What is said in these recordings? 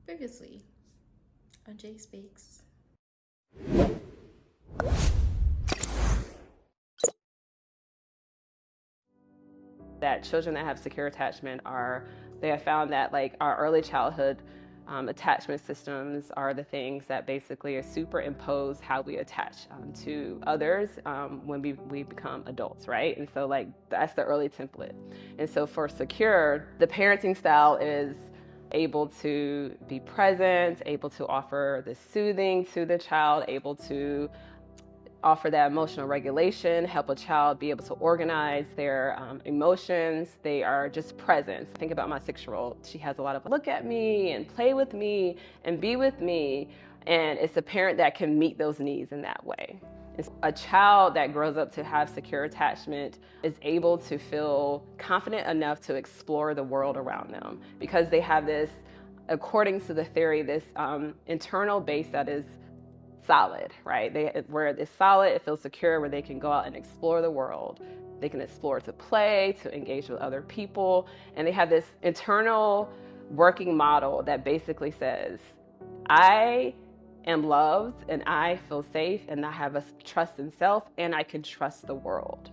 Previously on JSpeaks. That children that have secure attachment they have found that like our early childhood attachment systems are the things that basically superimpose how we attach to others when we become adults, right? And so like that's the early template. And so for secure, the parenting style is able to be present, able to offer the soothing to the child, able to offer that emotional regulation, help a child be able to organize their emotions. They are just present. Think about my 6-year-old. She has a lot of look at me and play with me and be with me. And it's a parent that can meet those needs in that way. It's a child that grows up to have secure attachment is able to feel confident enough to explore the world around them because they have this, according to the theory, this internal base that is solid, right? Where it's solid, it feels secure, where they can go out and explore the world. They can explore to play, to engage with other people. And they have this internal working model that basically says, I am loved and I feel safe and I have a trust in self and I can trust the world.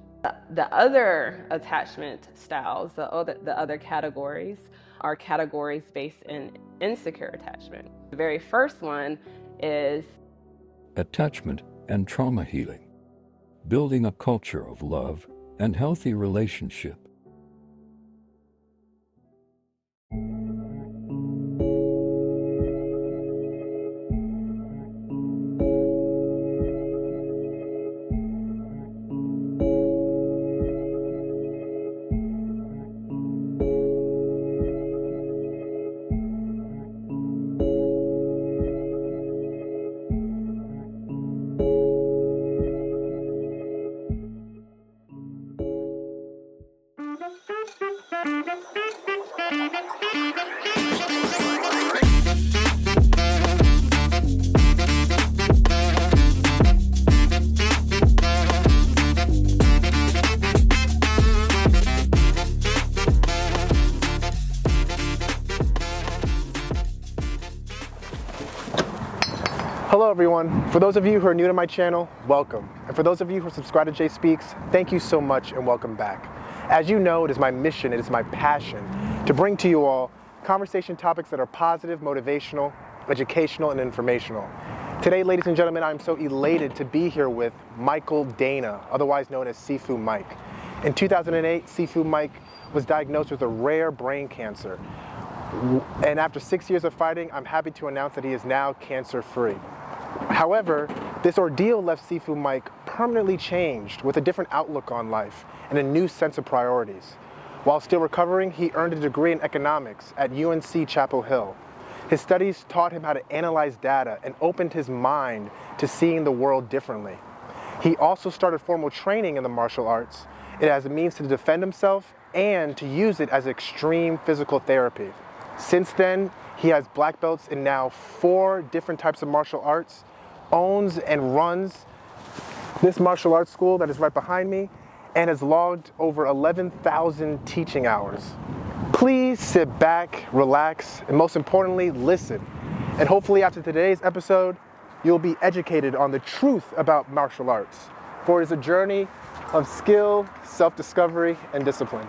The other attachment styles, the other categories are categories based in insecure attachment. The very first one is attachment and trauma healing, building a culture of love and healthy relationship. Hello everyone. For those of you who are new to my channel, welcome. And for those of you who are subscribed to JSpeaks, thank you so much and welcome back. As you know, it is my mission, it is my passion to bring to you all conversation topics that are positive, motivational, educational, and informational. Today, ladies and gentlemen, I'm so elated to be here with Michael Dana, otherwise known as Sifu Mike. In 2008, Sifu Mike was diagnosed with a rare brain cancer. And after 6 years of fighting, I'm happy to announce that he is now cancer-free. However, this ordeal left Sifu Mike permanently changed with a different outlook on life and a new sense of priorities. While still recovering, he earned a degree in economics at UNC Chapel Hill. His studies taught him how to analyze data and opened his mind to seeing the world differently. He also started formal training in the martial arts as a means to defend himself and to use it as extreme physical therapy. Since then, he has black belts in now 4 different types of martial arts, owns and runs this martial arts school that is right behind me, and has logged over 11,000 teaching hours. Please sit back, relax, and most importantly, listen. And hopefully after today's episode, you'll be educated on the truth about martial arts, for it is a journey of skill, self-discovery, and discipline.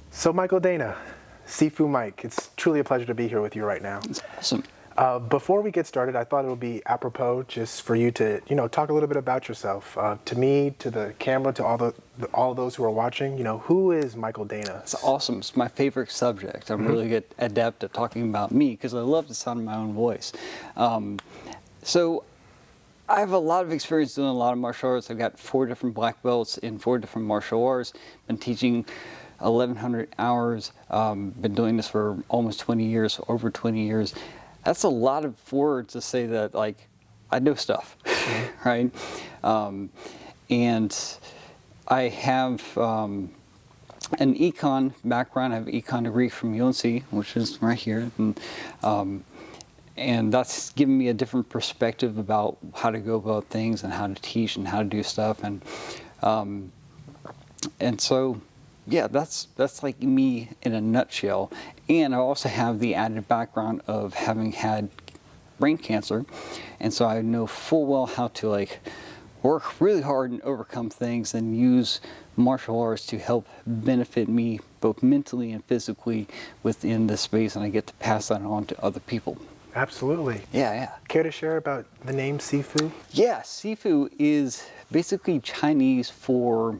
So Michael Dana, Sifu Mike, it's truly a pleasure to be here with you right now. It's awesome. Before we get started, I thought it would be apropos just for you to, talk a little bit about yourself. To me, to the camera, to all those who are watching, who is Michael Dana? It's awesome. It's my favorite subject. I'm really good adept at talking about me because I love the sound of my own voice. So I have a lot of experience doing a lot of martial arts. I've got 4 different black belts in 4 different martial arts. Been teaching 1,100 hours. Been doing this for almost 20 years, over 20 years. That's a lot of words to say that, like, I know stuff, right? And I have an econ background. I have an econ degree from UNC, which is right here. And that's given me a different perspective about how to go about things and how to teach and how to do stuff. And so yeah, that's like me in a nutshell. And I also have the added background of having had brain cancer, and so I know full well how to like work really hard and overcome things and use martial arts to help benefit me both mentally and physically within the space, and I get to pass that on to other people. Absolutely. Yeah. Care to share about the name Sifu? Yeah, Sifu is basically Chinese for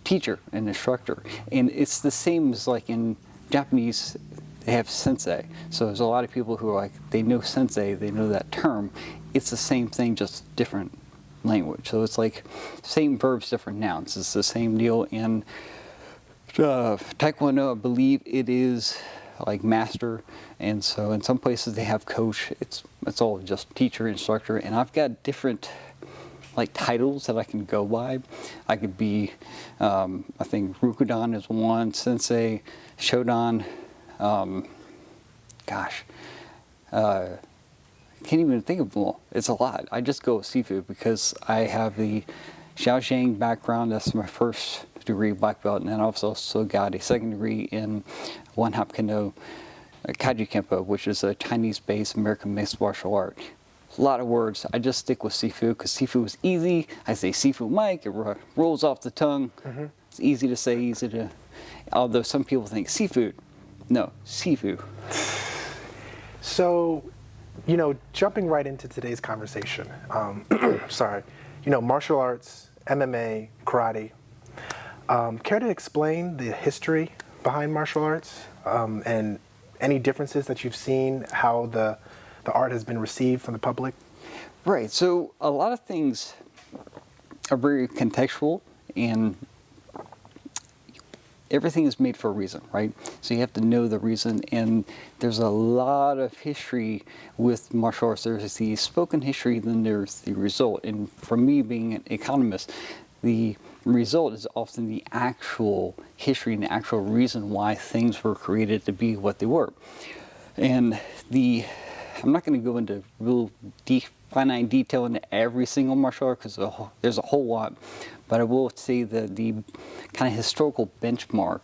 teacher and instructor, and it's the same as like in Japanese they have sensei. So there's a lot of people who are like, they know sensei, they know that term. It's the same thing, just different language. So it's like same verbs, different nouns. It's the same deal in Taekwondo. I believe it is like master, and so in some places they have coach. It's all just teacher, instructor, and I've got different like titles that I can go by. I could be, I think Rokudan is one, sensei, Shodan, can't even think of them all. It's a lot. I just go with Sifu because I have the Xiao Zhang background. That's my first degree black belt, and then I've also got a second degree in Wun Hop Kuen Do, Kajukenbo, which is a Chinese-based American mixed martial art. A lot of words. I just stick with Sifu because Sifu is easy. I say Sifu Mike, it rolls off the tongue. It's easy to say, easy to, although some people think seafood. No, Sifu. So, you know, jumping right into today's conversation, sorry, you know, martial arts, MMA, karate. Care to explain the history behind martial arts and any differences that you've seen, how the art has been received from the public? Right, so a lot of things are very contextual, and everything is made for a reason, right? So you have to know the reason, and there's a lot of history with martial arts. There's the spoken history, then there's the result. And for me, being an economist, the result is often the actual history and the actual reason why things were created to be what they were. And I'm not going to go into real finite detail into every single martial art because there's a whole lot, but I will say that the kind of historical benchmark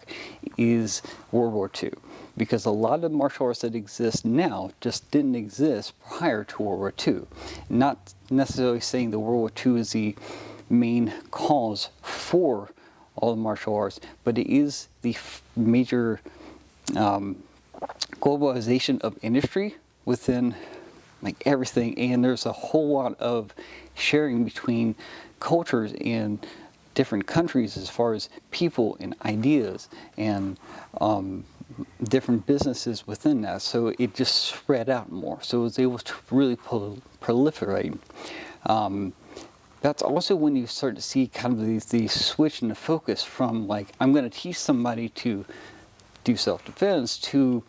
is World War II, because a lot of martial arts that exist now just didn't exist prior to World War II. Not necessarily saying that World War II is the main cause for all the martial arts, but it is the major globalization of industry within like everything, and there's a whole lot of sharing between cultures in different countries as far as people and ideas and different businesses within that. So it just spread out more. So it was able to really proliferate. That's also when you start to see kind of the switch in the focus from like, I'm going to teach somebody to do self-defense to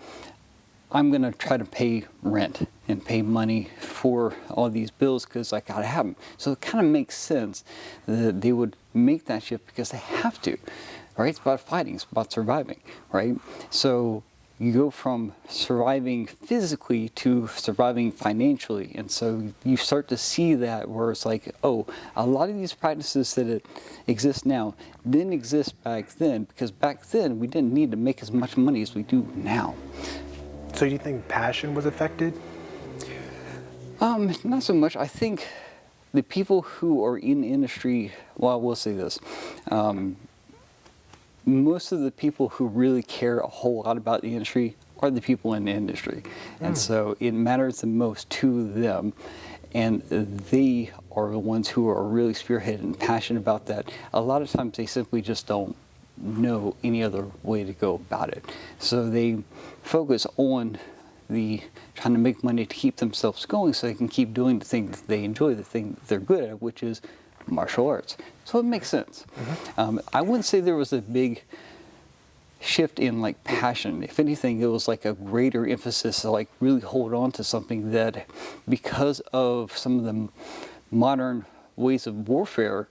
I'm going to try to pay rent and pay money for all these bills because I got to have them. So it kind of makes sense that they would make that shift because they have to, right? It's about fighting, it's about surviving, right? So you go from surviving physically to surviving financially. And so you start to see that where it's like, oh, a lot of these practices that exist now didn't exist back then because back then we didn't need to make as much money as we do now. So do you think passion was affected? Not so much. I think the people who are in the industry, well, we'll say this, most of the people who really care a whole lot about the industry are the people in the industry. And so it matters the most to them. And they are the ones who are really spearheaded and passionate about that. A lot of times they simply just don't know any other way to go about it. So they focus on trying to make money to keep themselves going so they can keep doing the thing that they enjoy, the thing that they're good at, which is martial arts. So it makes sense. I wouldn't say there was a big shift in like passion. If anything, it was like a greater emphasis to like really hold on to something that, because of some of the modern ways of warfare,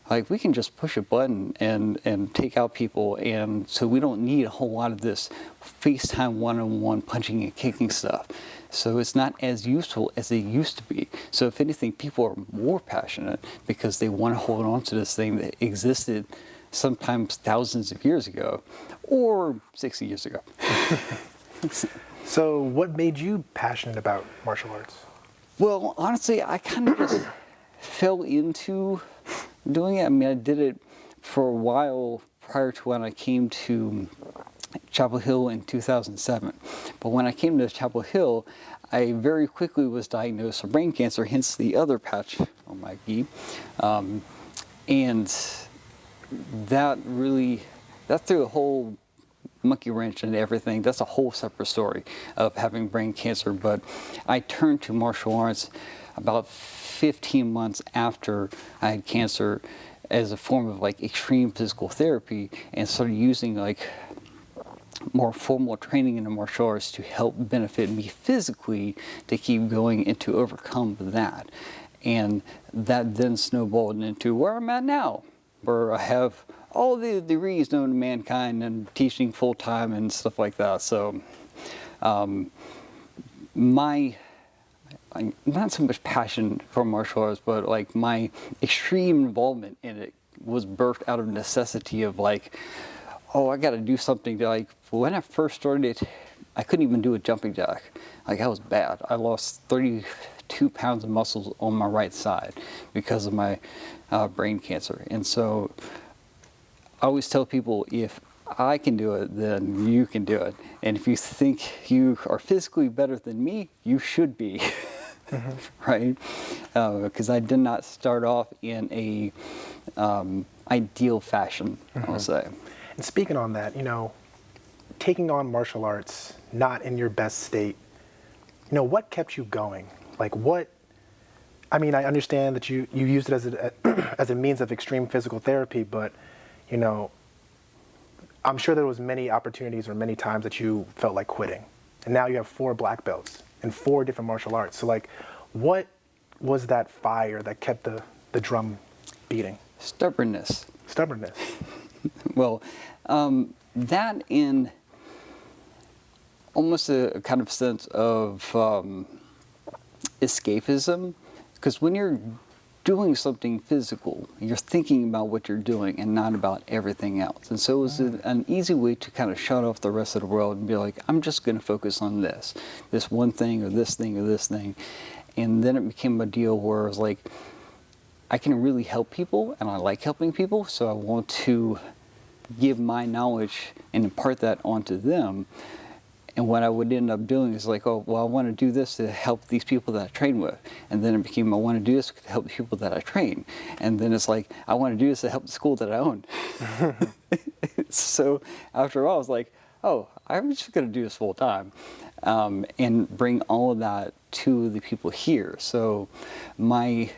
like we can just push a button and take out people, and so we don't need a whole lot of this FaceTime one-on-one punching and kicking stuff. So it's not as useful as it used to be. So if anything, people are more passionate because they want to hold on to this thing that existed sometimes thousands of years ago, or 60 years ago. So what made you passionate about martial arts? Well, honestly, I kind of just fell into doing it. I mean, I did it for a while prior to when I came to Chapel Hill in 2007. But when I came to Chapel Hill, I very quickly was diagnosed with brain cancer, hence the other patch on my gi. And that threw a whole monkey wrench into everything. That's a whole separate story of having brain cancer. But I turned to martial arts about 15 months after I had cancer as a form of like extreme physical therapy, and started using like more formal training in the martial arts to help benefit me physically to keep going and to overcome that. And that then snowballed into where I'm at now, where I have all the degrees known to mankind and teaching full time and stuff like that. So not so much passion for martial arts, but like my extreme involvement in it was birthed out of necessity of like, oh, I got to do something to like, when I first started it, I couldn't even do a jumping jack. Like I was bad. I lost 32 pounds of muscles on my right side because of my brain cancer. And so I always tell people, if I can do it, then you can do it. And if you think you are physically better than me, you should be, right? Because I did not start off in a ideal fashion, I'll say. And speaking on that, you know, taking on martial arts, not in your best state, you know, what kept you going? Like what, I mean, I understand that you used it as a means of extreme physical therapy, but, you know, I'm sure there was many opportunities or many times that you felt like quitting. And now you have 4 black belts in 4 different martial arts. So like, what was that fire that kept the drum beating? Stubbornness. Stubbornness. Well, that in almost a kind of sense of escapism, because when you're doing something physical, you're thinking about what you're doing and not about everything else. And so it was an easy way to kind of shut off the rest of the world and be like, I'm just going to focus on this one thing or this thing or this thing. And then it became a deal where it was like, I can really help people and I like helping people, so I want to give my knowledge and impart that onto them. And what I would end up doing is like, oh, well, I want to do this to help these people that I train with. And then it became, I want to do this to help the people that I train. And then it's like, I want to do this to help the school that I own. So after all, I was like, oh, I'm just going to do this full time and bring all of that to the people here. So my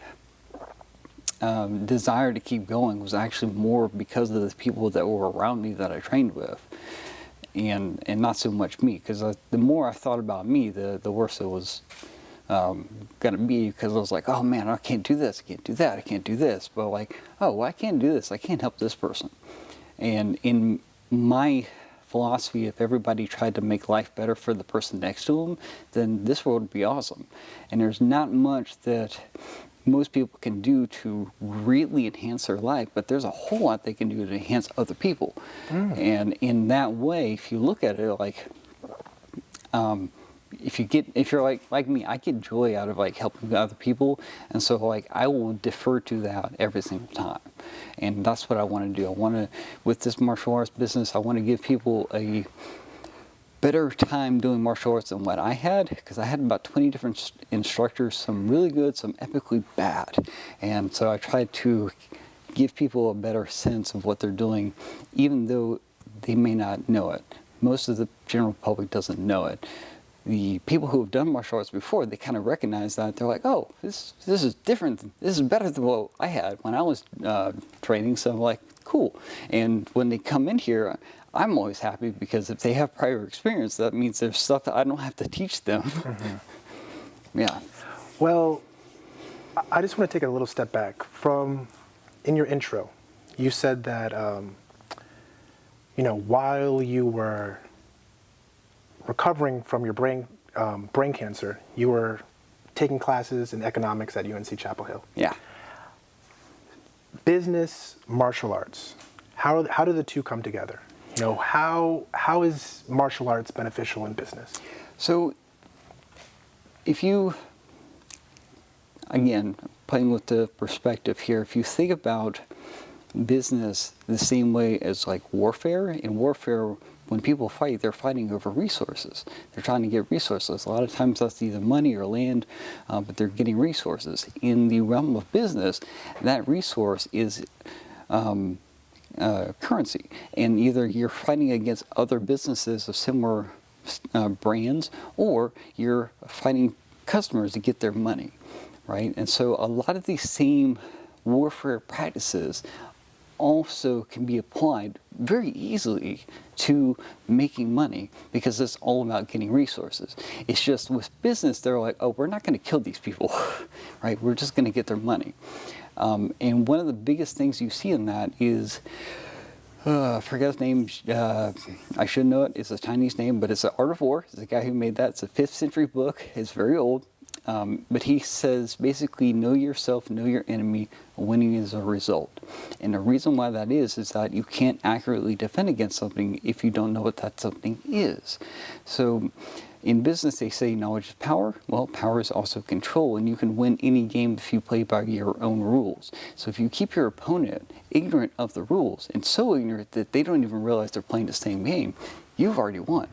desire to keep going was actually more because of the people that were around me that I trained with. And not so much me, because the more I thought about me, the worse it was going to be, because I was like, oh man, I can't do this, I can't do that, I can't do this. But like, oh, well, I can't do this, I can't help this person. And in my philosophy, if everybody tried to make life better for the person next to them, then this world would be awesome. And there's not much that most people can do to really enhance their life, but there's a whole lot they can do to enhance other people. And in that way, if you look at it like, if you're like me, I get joy out of like helping other people, and so like I will defer to that every single time. And that's what I want to do. I want to, with this martial arts business, I want to give people a better time doing martial arts than what I had, because I had about 20 different instructors, some really good, some epically bad. And so I tried to give people a better sense of what they're doing, even though they may not know it. Most of the general public doesn't know it. The people who have done martial arts before, they kind of recognize that. They're like, oh, this is different. This is better than what I had when I was training. So I'm like, cool. And when they come in here, I'm always happy, because if they have prior experience, that means there's stuff that I don't have to teach them. Yeah. Well, I just want to take a little step back. From in your intro, you said that, you know, while you were recovering from your brain cancer, you were taking classes in economics at UNC Chapel Hill. Yeah. Business, martial arts. How do the two come together? You know, how is martial arts beneficial in business? So if you, again, playing with the perspective here, if you think about business the same way as like warfare, in warfare, when people fight, they're fighting over resources. They're trying to get resources. A lot of times that's either money or land, but they're getting resources. In the realm of business, that resource is currency. And either you're fighting against other businesses of similar brands, or you're fighting customers to get their money, right? And so a lot of these same warfare practices also can be applied very easily to making money, because it's all about getting resources. It's just with business, they're like, oh, we're not going to kill these people, right? We're just going to get their money. And one of the biggest things you see in that is, I forget his name, I should know it, it's a Chinese name, but it's The Art of War. It's the guy who made that. It's a 5th century book. It's very old. But he says, basically, know yourself, know your enemy, winning is a result. And the reason why that is that you can't accurately defend against something if you don't know what that something is. So in business, they say knowledge is power. Well, power is also control, and you can win any game if you play by your own rules. So if you keep your opponent ignorant of the rules, and so ignorant that they don't even realize they're playing the same game, you've already won.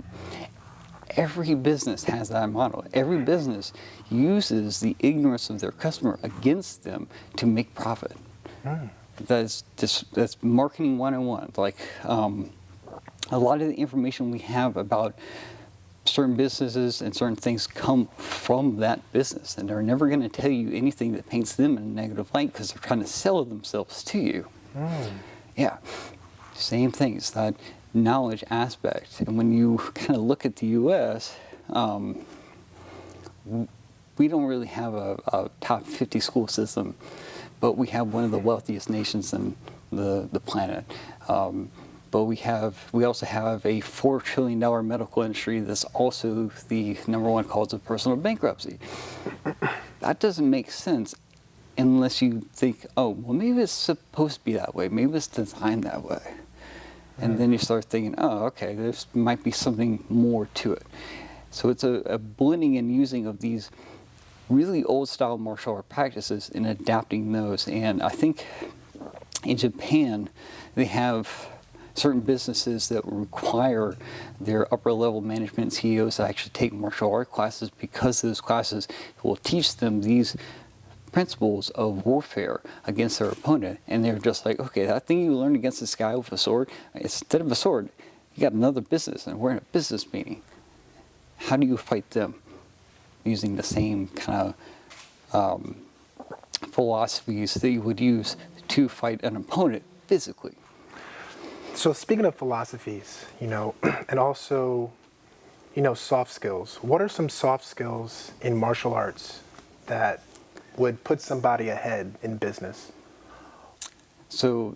Every business has that model. Every business uses the ignorance of their customer against them to make profit. That's marketing 101. Like a lot of the information we have about certain businesses and certain things come from that business, and they're never going to tell you anything that paints them in a negative light, because they're trying to sell themselves to you. Yeah, same thing. It's that knowledge aspect. And when you kind of look at the U.S., we don't really have a top 50 school system, but we have one of the wealthiest nations in the planet. But we also have a $4 trillion medical industry that's also the #1 cause of personal bankruptcy. That doesn't make sense unless you think, oh, well, maybe it's supposed to be that way. Maybe it's designed that way. And then you start thinking, oh, okay, there might be something more to it. So it's a blending and using of these really old-style martial art practices and adapting those. And I think in Japan, they have certain businesses that require their upper-level management CEOs to actually take martial art classes, because those classes will teach them these principles of warfare against their opponent. And they're just like, okay, that thing you learned against this guy with a sword, instead of a sword, you got another business, and we're in a business meeting. How do you fight them? Using the same kind of philosophies that you would use to fight an opponent physically. So speaking of philosophies, you know, and also, you know, soft skills, what are some soft skills in martial arts that would put somebody ahead in business? So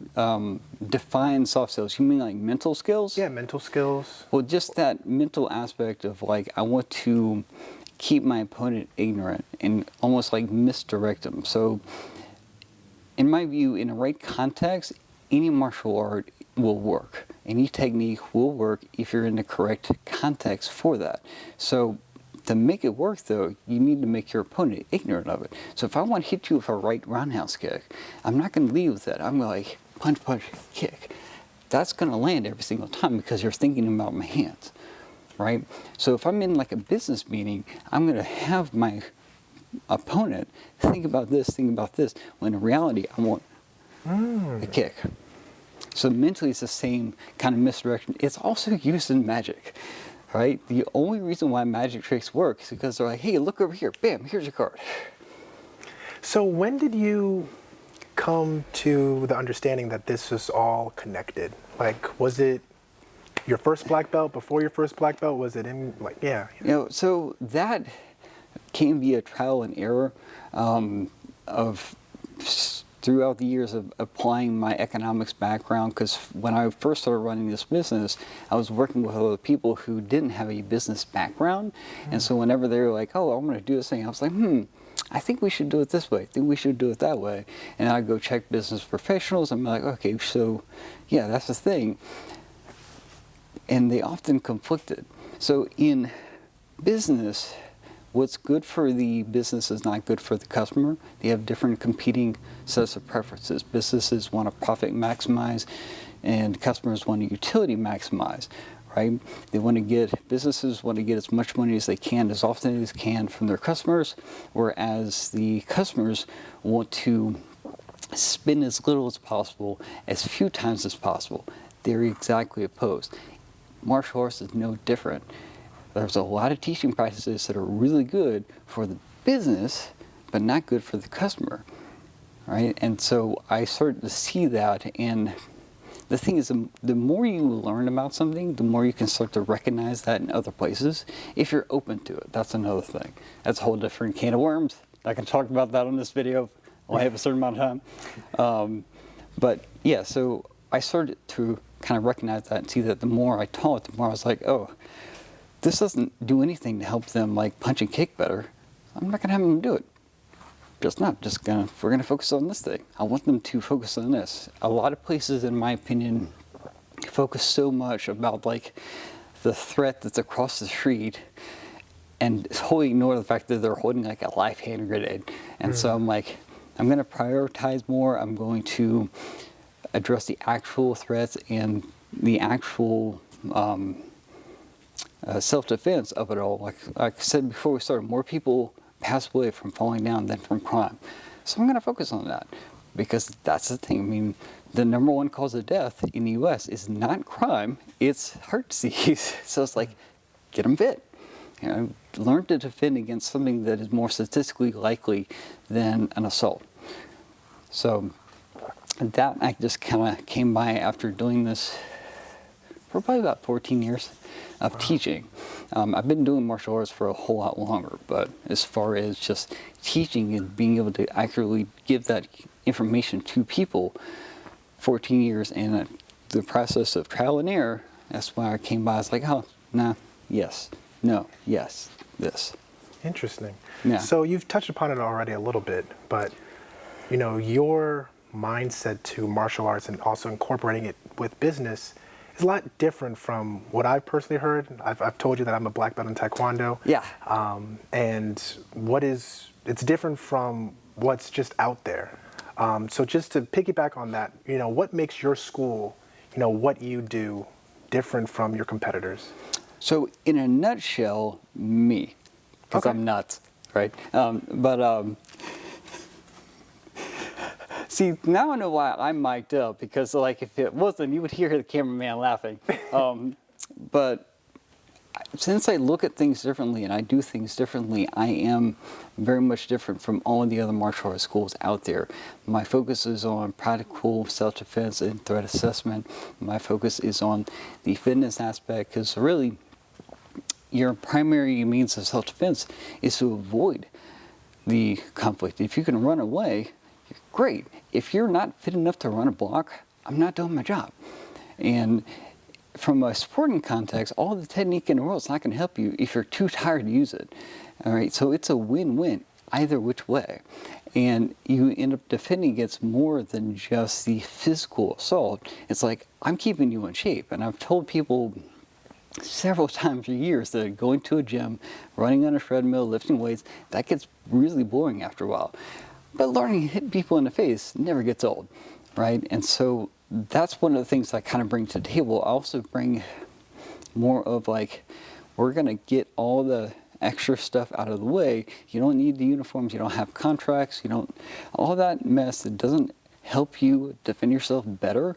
define soft skills. You mean like mental skills? Yeah, mental skills. Well, just that mental aspect of like, I want to keep my opponent ignorant and almost like misdirect them. So in my view, in the right context, any martial art will work. Any technique will work if you're in the correct context for that. So to make it work, though, you need to make your opponent ignorant of it. So if I want to hit you with a right roundhouse kick, I'm not going to lead with that. I'm going to like punch, punch, kick. That's going to land every single time because you're thinking about my hands, right? So if I'm in like a business meeting, I'm going to have my opponent think about this, when in reality, I want a kick. So mentally, it's the same kind of misdirection. It's also used in magic. Right? The only reason why magic tricks work is because they're like, hey, look over here. Bam, here's your card. So when did you come to the understanding that this is all connected? Like, was it your first black belt, before your first black belt? Was it in, like, yeah. You know, so that can be a trial and error of throughout the years of applying my economics background, because when I first started running this business, I was working with other people who didn't have a business background. And so whenever they were like, oh, I'm going to do this thing, I was like, I think we should do it this way. I think we should do it that way. And I go check business professionals. I'm like, okay, so yeah, that's the thing. And they often conflicted. So in business, what's good for the business is not good for the customer. They have different competing sets of preferences. Businesses want to profit maximize, and customers want to utility maximize, right? Businesses want to get as much money as they can, as often as they can from their customers, whereas the customers want to spend as little as possible, as few times as possible. They're exactly opposed. Martial arts is no different. There's a lot of teaching practices that are really good for the business, but not good for the customer, right? And so I started to see that, and the thing is, the more you learn about something, the more you can start to recognize that in other places, if you're open to it. That's another thing. That's a whole different can of worms. I can talk about that on this video. I have a certain amount of time. But yeah, so I started to kind of recognize that and see that the more I taught, the more I was like, oh, this doesn't do anything to help them like punch and kick better. I'm not gonna have them do it. We're gonna focus on this thing. I want them to focus on this. A lot of places, in my opinion, focus so much about like the threat that's across the street and totally ignore the fact that they're holding like a live hand grenade. And so I'm like, I'm gonna prioritize more. I'm going to address the actual threats and the actual self-defense of it all. Like I said before we started, more people pass away from falling down than from crime. So I'm going to focus on that, because that's the thing. I mean, the #1 cause of death in the U.S. is not crime, it's heart disease. So it's like, get them fit. You know, learn to defend against something that is more statistically likely than an assault. So that I just kind of came by after doing this for probably about 14 years of teaching. I've been doing martial arts for a whole lot longer, but as far as just teaching and being able to accurately give that information to people, 14 years, and the process of trial and error, that's why I came by. I was like, oh, nah, yes, no, yes, this. Interesting. Yeah. So you've touched upon it already a little bit, but you know, your mindset to martial arts and also incorporating it with business is a lot different from what I've personally heard. I've told you that I'm a black belt in Taekwondo. Yeah. And it's different from what's just out there. So just to piggyback on that, you know, what makes your school, you know, what you do different from your competitors? So in a nutshell, me, because Okay. I'm nuts, right? See, now I know why I'm mic'd up, because like if it wasn't, you would hear the cameraman laughing. But since I look at things differently and I do things differently, I am very much different from all of the other martial arts schools out there. My focus is on practical self-defense and threat assessment. My focus is on the fitness aspect, because really your primary means of self-defense is to avoid the conflict. If you can run away, great. If you're not fit enough to run a block, I'm not doing my job. And from a sporting context, all the technique in the world is not going to help you if you're too tired to use it. All right, so it's a win-win either which way. And you end up defending against more than just the physical assault. It's like, I'm keeping you in shape. And I've told people several times for years that going to a gym, running on a treadmill, lifting weights, that gets really boring after a while. But learning to hit people in the face never gets old, right? And so that's one of the things I kind of bring to the table. I also bring more of like, we're going to get all the extra stuff out of the way. You don't need the uniforms. You don't have contracts. You don't, all that mess that doesn't help you defend yourself better,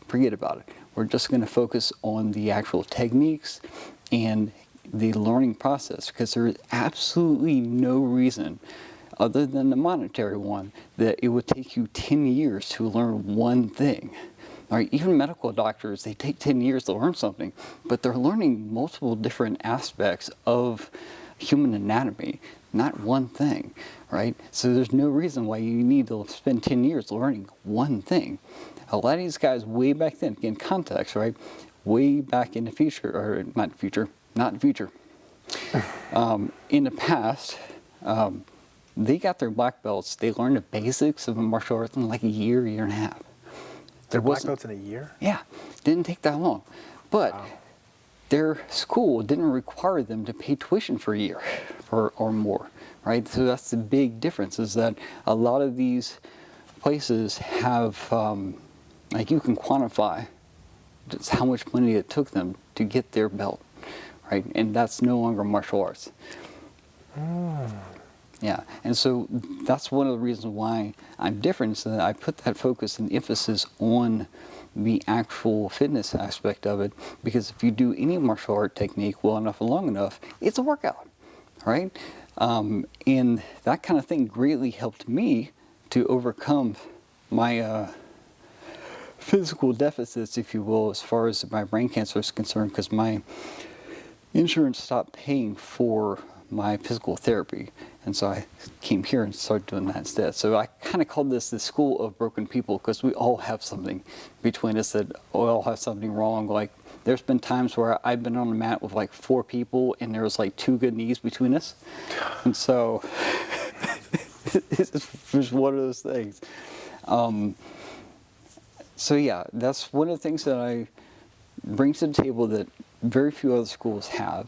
forget about it. We're just going to focus on the actual techniques and the learning process, because there is absolutely no reason, other than the monetary one, that it would take you 10 years to learn one thing. All right, even medical doctors, they take 10 years to learn something, but they're learning multiple different aspects of human anatomy, not one thing, right? So there's no reason why you need to spend 10 years learning one thing. A lot of these guys way back then, again, context, right? Way back in the future, or not the future, in the past, they got their black belts. They learned the basics of martial arts in like a year and a half. They're black belts in a year? Yeah, didn't take that long. But wow. Their school didn't require them to pay tuition for a year or more, right? So that's the big difference, is that a lot of these places have, like, you can quantify just how much money it took them to get their belt, right? And that's no longer martial arts. Yeah, and so that's one of the reasons why I'm different, so that I put that focus and emphasis on the actual fitness aspect of it, because if you do any martial art technique well enough and long enough, it's a workout, right? And that kind of thing greatly helped me to overcome my physical deficits, if you will, as far as my brain cancer is concerned, because my insurance stopped paying for my physical therapy. And so I came here and started doing that instead. So I kind of called this the school of broken people, because we all have something between us, that we all have something wrong. Like, there's been times where I've been on the mat with like 4 people and there was like 2 good knees between us. And so it's just one of those things. So yeah, that's one of the things that I bring to the table that very few other schools have.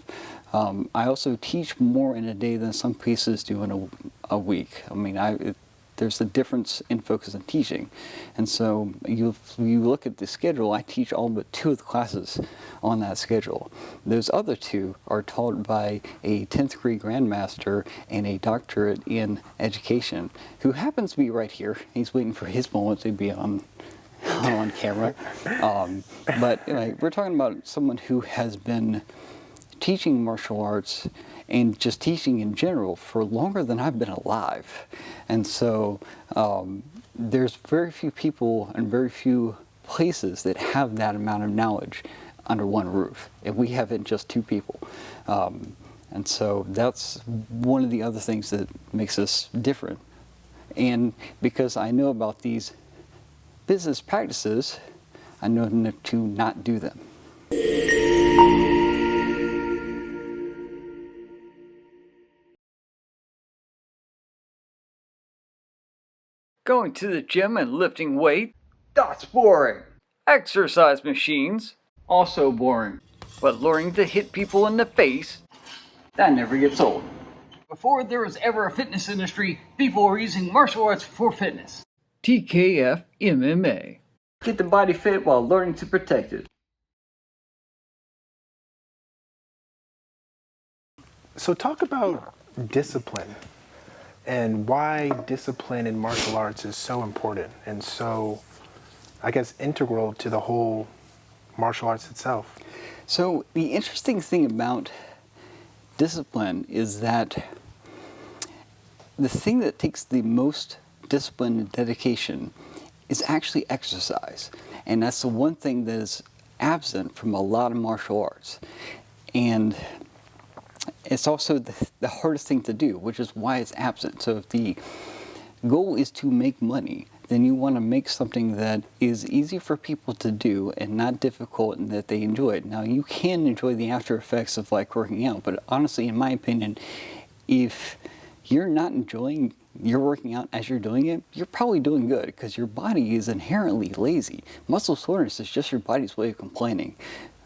I also teach more in a day than some places do in a week. I mean, there's a difference in focus in teaching. And so you look at the schedule, I teach all but 2 of the classes on that schedule. Those other 2 are taught by a 10th degree grandmaster and a doctorate in education, who happens to be right here. He's waiting for his moment to be on camera. But we're talking about someone who has been teaching martial arts and just teaching in general for longer than I've been alive. And so there's very few people and very few places that have that amount of knowledge under one roof. And we have it just 2 people. And so that's one of the other things that makes us different. And because I know about these business practices, I know to not do them. Going to the gym and lifting weight? That's boring. Exercise machines? Also boring. But learning to hit people in the face? That never gets old. Before there was ever a fitness industry, people were using martial arts for fitness. TKF MMA. Get the body fit while learning to protect it. So talk about discipline and why discipline in martial arts is so important and so, I guess, integral to the whole martial arts itself. So the interesting thing about discipline is that the thing that takes the most discipline and dedication is actually exercise. And that's the one thing that is absent from a lot of martial arts. And it's also the hardest thing to do, which is why it's absent. So if the goal is to make money, then you want to make something that is easy for people to do and not difficult, and that they enjoy it. Now, you can enjoy the after effects of like working out, but honestly, in my opinion, if you're not enjoying your working out as you're doing it, you're probably doing good, because your body is inherently lazy. Muscle soreness is just your body's way of complaining.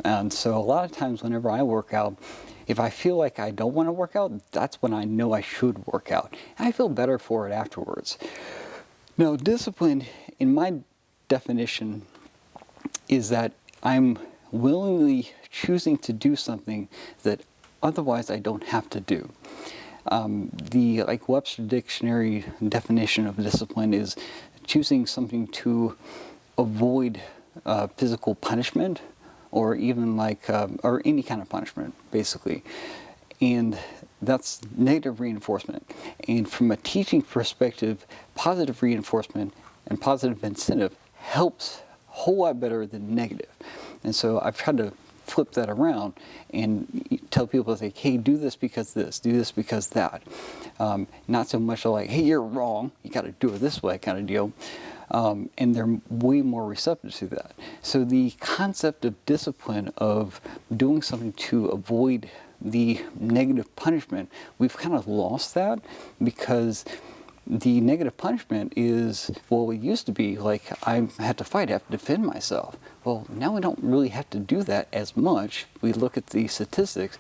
And so a lot of times whenever I work out, if I feel like I don't want to work out, that's when I know I should work out. And I feel better for it afterwards. Now, discipline, in my definition, is that I'm willingly choosing to do something that otherwise I don't have to do. The Webster Dictionary definition of discipline is choosing something to avoid physical punishment, or even or any kind of punishment, basically. And that's negative reinforcement. And from a teaching perspective, positive reinforcement and positive incentive helps a whole lot better than negative. And so I've tried to flip that around and tell people, like, hey, do this because this, do this because that. Not so much like, hey, you're wrong, you got to do it this way kind of deal. And they're way more receptive to that. So the concept of discipline, of doing something to avoid the negative punishment, we've kind of lost that, because the negative punishment is, well, it used to be like I had to fight, I have to defend myself. Well, now we don't really have to do that as much. We look at the statistics,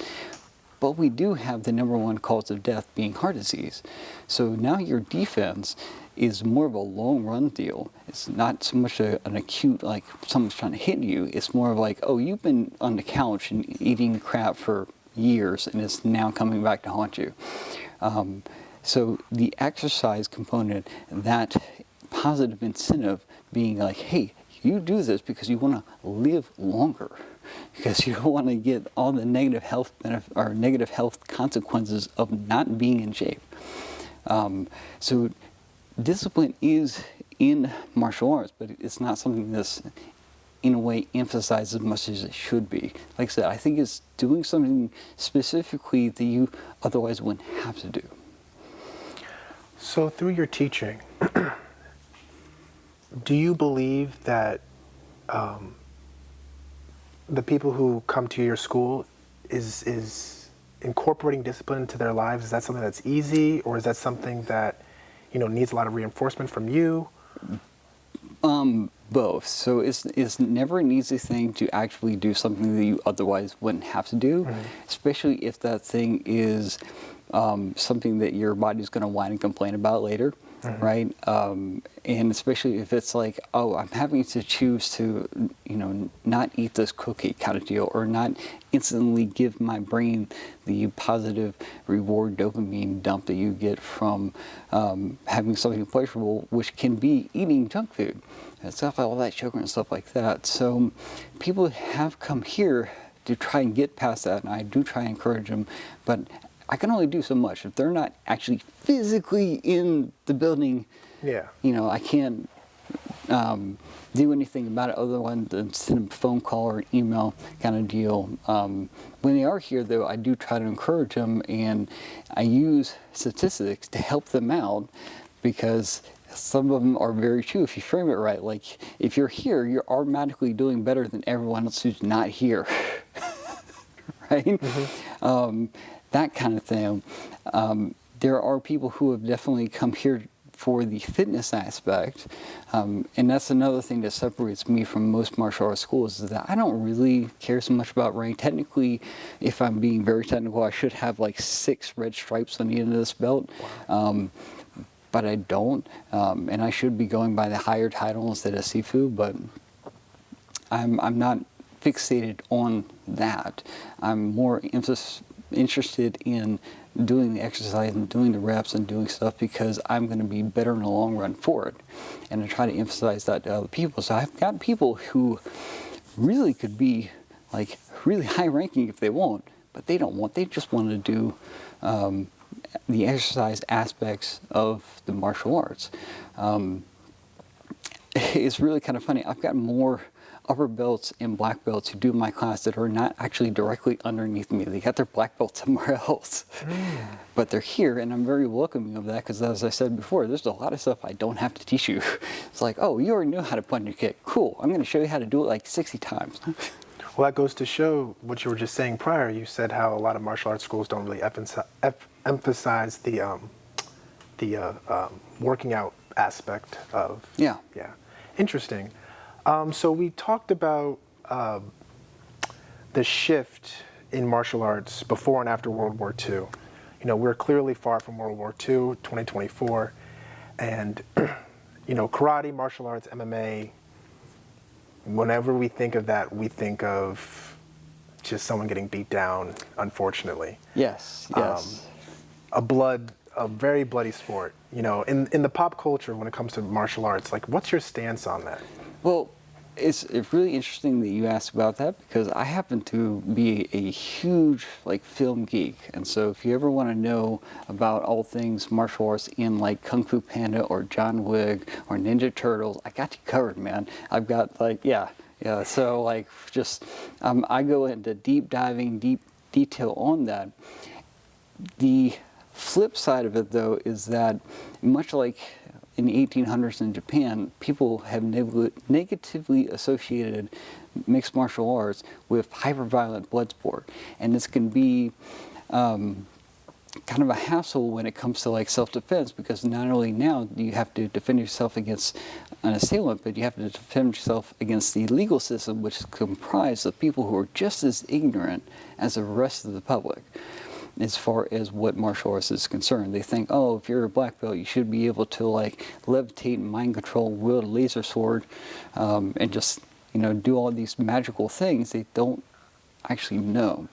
but we do have the #1 cause of death being heart disease. So now your defense is more of a long run deal. It's not so much an acute, like someone's trying to hit you. It's more of like, oh, you've been on the couch and eating crap for years and it's now coming back to haunt you. So the exercise component, that positive incentive being like, hey, you do this because you want to live longer, because you don't want to get all the negative health or negative health consequences of not being in shape. So discipline is in martial arts, but it's not something that's in a way emphasized as much as it should be. Like I said, I think it's doing something specifically that you otherwise wouldn't have to do. So through your teaching, do you believe that the people who come to your school is incorporating discipline into their lives? Is that something that's easy, or is that something that, you know, needs a lot of reinforcement from you? Both. So it's never an easy thing to actually do something that you otherwise wouldn't have to do, especially if that thing is something that your body's going to whine and complain about later, right? And especially if it's like, oh, I'm having to choose to, you know, not eat this cookie kind of deal, or not instantly give my brain the positive reward dopamine dump that you get from having something pleasurable, which can be eating junk food and stuff, all that sugar and stuff like that. So people have come here to try and get past that, and I do try and encourage them, but I can only do so much. If they're not actually physically in the building, Yeah. you know, I can't do anything about it other than send a phone call or an email kind of deal. When they are here, though, I do try to encourage them, and I use statistics to help them out, because some of them are very true if you frame it right. Like, if you're here, you're automatically doing better than everyone else who's not here, right? That kind of thing. There are people who have definitely come here for the fitness aspect, and that's another thing that separates me from most martial arts schools, is that I don't really care so much about rank. Technically, if I'm being very technical, I should have like 6 red stripes on the end of this belt, but I don't, and I should be going by the higher title instead of Sifu, but I'm not fixated on that. I'm more interested in doing the exercise and doing the reps and doing stuff because I'm going to be better in the long run for it. And I try to emphasize that to other people. So I've got people who really could be like really high ranking if they want, but they don't want, they just want to do the exercise aspects of the martial arts. It's really kind of funny. I've got more upper belts and black belts who do my class that are not actually directly underneath me. They got their black belt somewhere else. But they're here, and I'm very welcoming of that, because as I said before, there's a lot of stuff I don't have to teach you. It's like, oh, you already know how to punch and kick. Cool, I'm going to show you how to do it like 60 times. Well, that goes to show what you were just saying prior. You said how a lot of martial arts schools don't really emphasize the working out aspect of. Yeah. Yeah. Interesting. So we talked about the shift in martial arts before and after World War II. You know, we're clearly far from World War II, 2024, and you know, karate, martial arts, MMA. Whenever we think of that, we think of just someone getting beat down, unfortunately. Yes, yes. A very bloody sport. You know, in the pop culture when it comes to martial arts, like, what's your stance on that? Well, it's really interesting that you asked about that, because I happen to be a huge like film geek, and so if you ever want to know about all things martial arts in like Kung Fu Panda or John Wick or Ninja Turtles, I got you covered, man. I've got like yeah. So like just I go into deep diving, deep detail on that. The flip side of it, though, is that much like in the 1800s in Japan, people have negatively associated mixed martial arts with hyper-violent blood sport. And this can be kind of a hassle when it comes to like self-defense, because not only now do you have to defend yourself against an assailant, but you have to defend yourself against the legal system, which is comprised of people who are just as ignorant as the rest of the public as far as what martial arts is concerned. They think, oh, if you're a black belt, you should be able to like levitate and mind control, wield a laser sword, and just, you know, do all these magical things they don't actually know.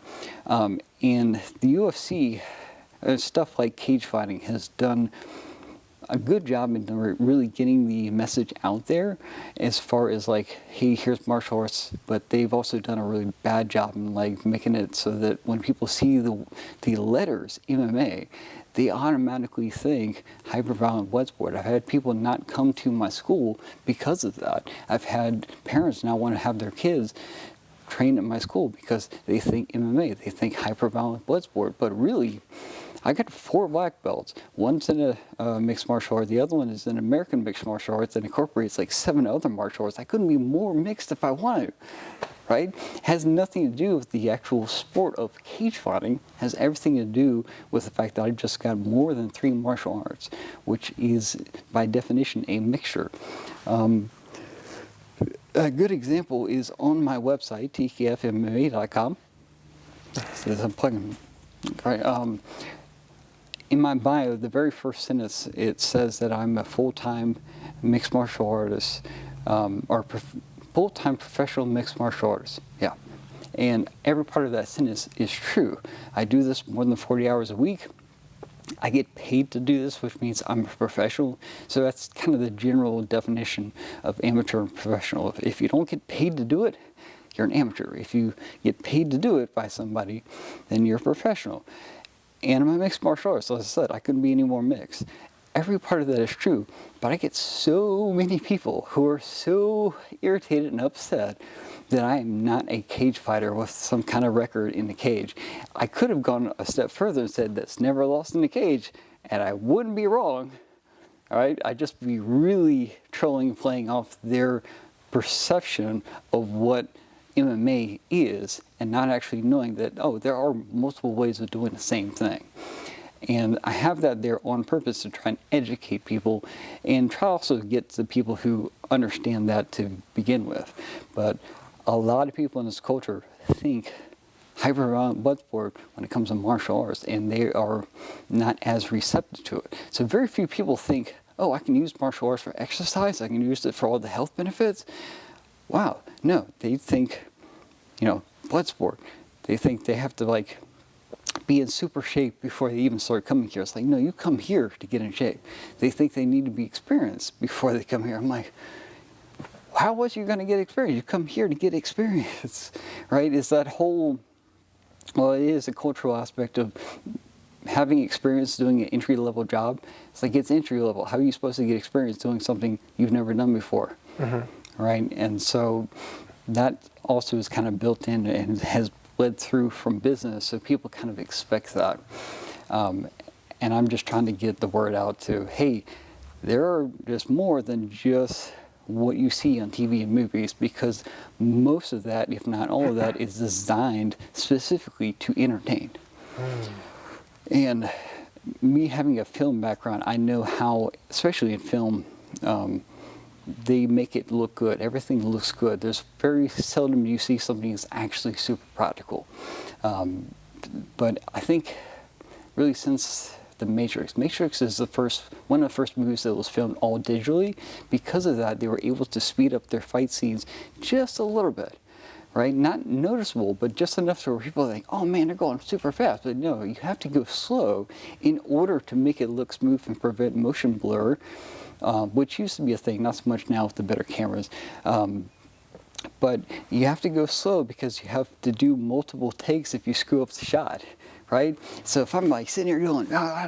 And the UFC, stuff like cage fighting, has done a good job in really getting the message out there as far as like, hey, here's martial arts, but they've also done a really bad job in like making it so that when people see the letters MMA, they automatically think hyper-violent blood sport. I've had people not come to my school because of that. I've had parents now want to have their kids train at my school because they think MMA, they think hyper-violent blood sport, but really, I got 4 black belts. One's in a mixed martial art, the other one is in American mixed martial arts that incorporates like 7 other martial arts. I couldn't be more mixed if I wanted, right? Has nothing to do with the actual sport of cage fighting, has everything to do with the fact that I've just got more than 3 martial arts, which is by definition a mixture. A good example is on my website, tkfmma.com. So I'm plugging, right? In my bio, the very first sentence, it says that I'm a full-time mixed martial artist, or full-time professional mixed martial artist. Yeah. And every part of that sentence is true. I do this more than 40 hours a week. I get paid to do this, which means I'm a professional. So that's kind of the general definition of amateur and professional. If you don't get paid to do it, you're an amateur. If you get paid to do it by somebody, then you're a professional. And I'm a mixed martial artist. So as I said, I couldn't be any more mixed. Every part of that is true, but I get so many people who are so irritated and upset that I am not a cage fighter with some kind of record in the cage. I could have gone a step further and said that's never lost in the cage, and I wouldn't be wrong. All right, I'd just be really trolling and playing off their perception of what MMA is, and not actually knowing that, oh, there are multiple ways of doing the same thing. And I have that there on purpose to try and educate people and try also to get the people who understand that to begin with. But a lot of people in this culture think hyper-violent blood sport when it comes to martial arts, and they are not as receptive to it. So very few people think, oh, I can use martial arts for exercise, I can use it for all the health benefits. Wow, no, they think, you know, blood sport. They think they have to like be in super shape before they even start coming here. It's like, no, you come here to get in shape. They think they need to be experienced before they come here. I'm like, how was you going to get experience? You come here to get experience, right? It's that whole, well, it is a cultural aspect of having experience doing an entry-level job. It's like, it's entry-level. How are you supposed to get experience doing something you've never done before? Right? And so that also is kind of built in and has bled through from business, so people kind of expect that. And I'm just trying to get the word out to, hey, there are just more than just what you see on TV and movies, because most of that, if not all of that, is designed specifically to entertain. And me having a film background, I know how, especially in film, they make it look good. Everything looks good. There's very seldom you see something that's actually super practical. But I think really since the Matrix is one of the first movies that was filmed all digitally. Because of that, they were able to speed up their fight scenes just a little bit. Right? Not noticeable, but just enough so people think, oh man, they're going super fast. But no, you have to go slow in order to make it look smooth and prevent motion blur. Which used to be a thing, not so much now with the better cameras. But you have to go slow because you have to do multiple takes if you screw up the shot, right? So if I'm like sitting here going, then I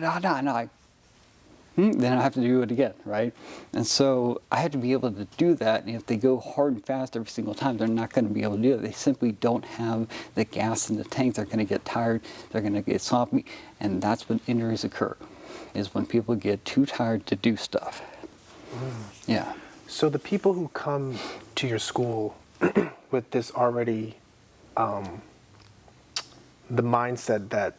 have to do it again, right? And so I have to be able to do that, and if they go hard and fast every single time, they're not going to be able to do it. They simply don't have the gas in the tank. They're going to get tired, they're going to get sloppy, and that's when injuries occur, is when people get too tired to do stuff. Yeah. So the people who come to your school with this already, the mindset that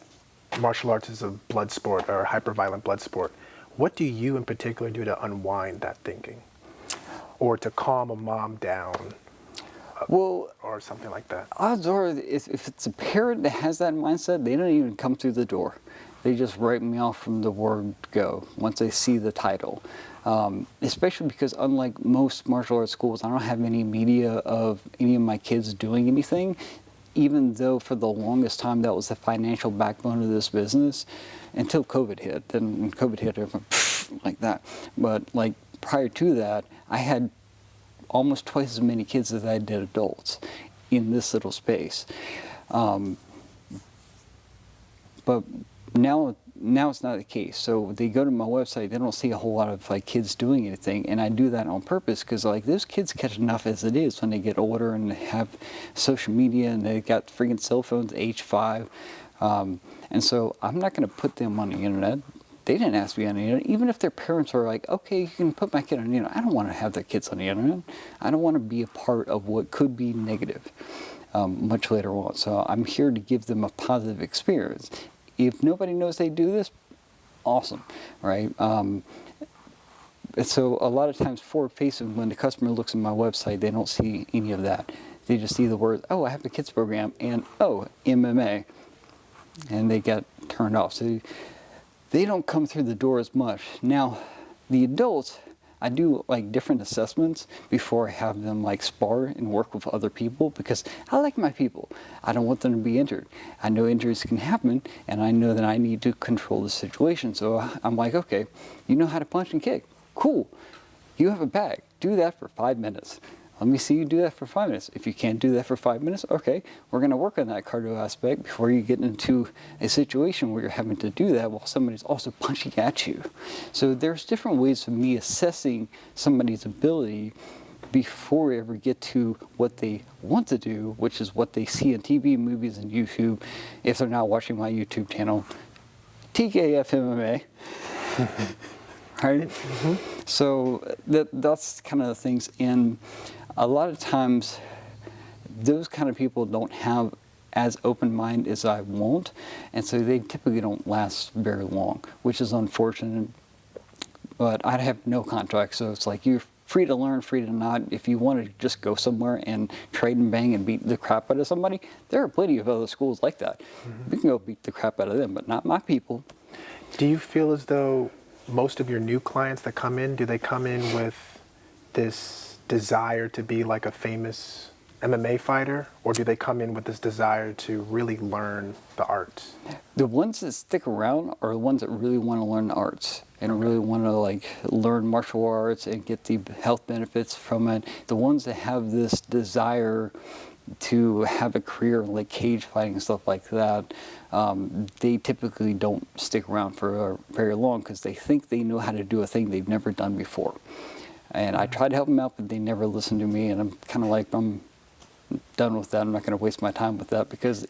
martial arts is a blood sport or a hyper-violent blood sport, what do you in particular do to unwind that thinking? Or to calm a mom down? Well, or something like that? Odds are, if it's a parent that has that mindset, they don't even come through the door. They just write me off from the word go once they see the title. Especially because unlike most martial arts schools, I don't have any media of any of my kids doing anything, even though for the longest time that was the financial backbone of this business until COVID hit. Then when COVID hit, it went like that. But like prior to that, I had almost twice as many kids as I did adults in this little space. But now it's not the case. So they go to my website, they don't see a whole lot of like kids doing anything, and I do that on purpose because like those kids catch enough as it is when they get older and they have social media and they got freaking cell phones age 5, and so I'm not going to put them on the internet. They didn't ask me on the internet. Even if their parents are like, okay, you can put my kid on the internet. I don't want to have their kids on the internet. I don't want to be a part of what could be negative much later on. So I'm here to give them a positive experience. If nobody knows they do this, awesome, right? And so a lot of times forward-facing, when the customer looks at my website, they don't see any of that. They just see the words, oh, I have the kids program, and oh, MMA, and they get turned off. So they don't come through the door as much. Now, the adults, I do like different assessments before I have them like spar and work with other people because I like my people. I don't want them to be injured. I know injuries can happen and I know that I need to control the situation. So I'm like, okay, you know how to punch and kick. Cool. You have a bag. Do that for 5 minutes. Let me see you do that for 5 minutes. If you can't do that for 5 minutes, okay, we're going to work on that cardio aspect before you get into a situation where you're having to do that while somebody's also punching at you. So there's different ways of me assessing somebody's ability before we ever get to what they want to do, which is what they see in TV, movies, and YouTube. If they're not watching my YouTube channel, TKF MMA. Right? Mm-hmm. So that's kind of the things. And a lot of times, those kind of people don't have as open mind as I want, and so they typically don't last very long, which is unfortunate. But I have no contract, so it's like you're free to learn, free to not. If you want to just go somewhere and trade and bang and beat the crap out of somebody, there are plenty of other schools like that. Mm-hmm. We can go beat the crap out of them, but not my people. Do you feel as though most of your new clients that come in, do they come in with this desire to be like a famous MMA fighter, or do they come in with this desire to really learn the arts? The ones that stick around are the ones that really want to learn the arts and really want to like learn martial arts and get the health benefits from it. The ones that have this desire to have a career like cage fighting and stuff like that, they typically don't stick around for very long because they think they know how to do a thing they've never done before. And I try to help them out, but they never listen to me, and I'm kind of like, I'm done with that. I'm not going to waste my time with that because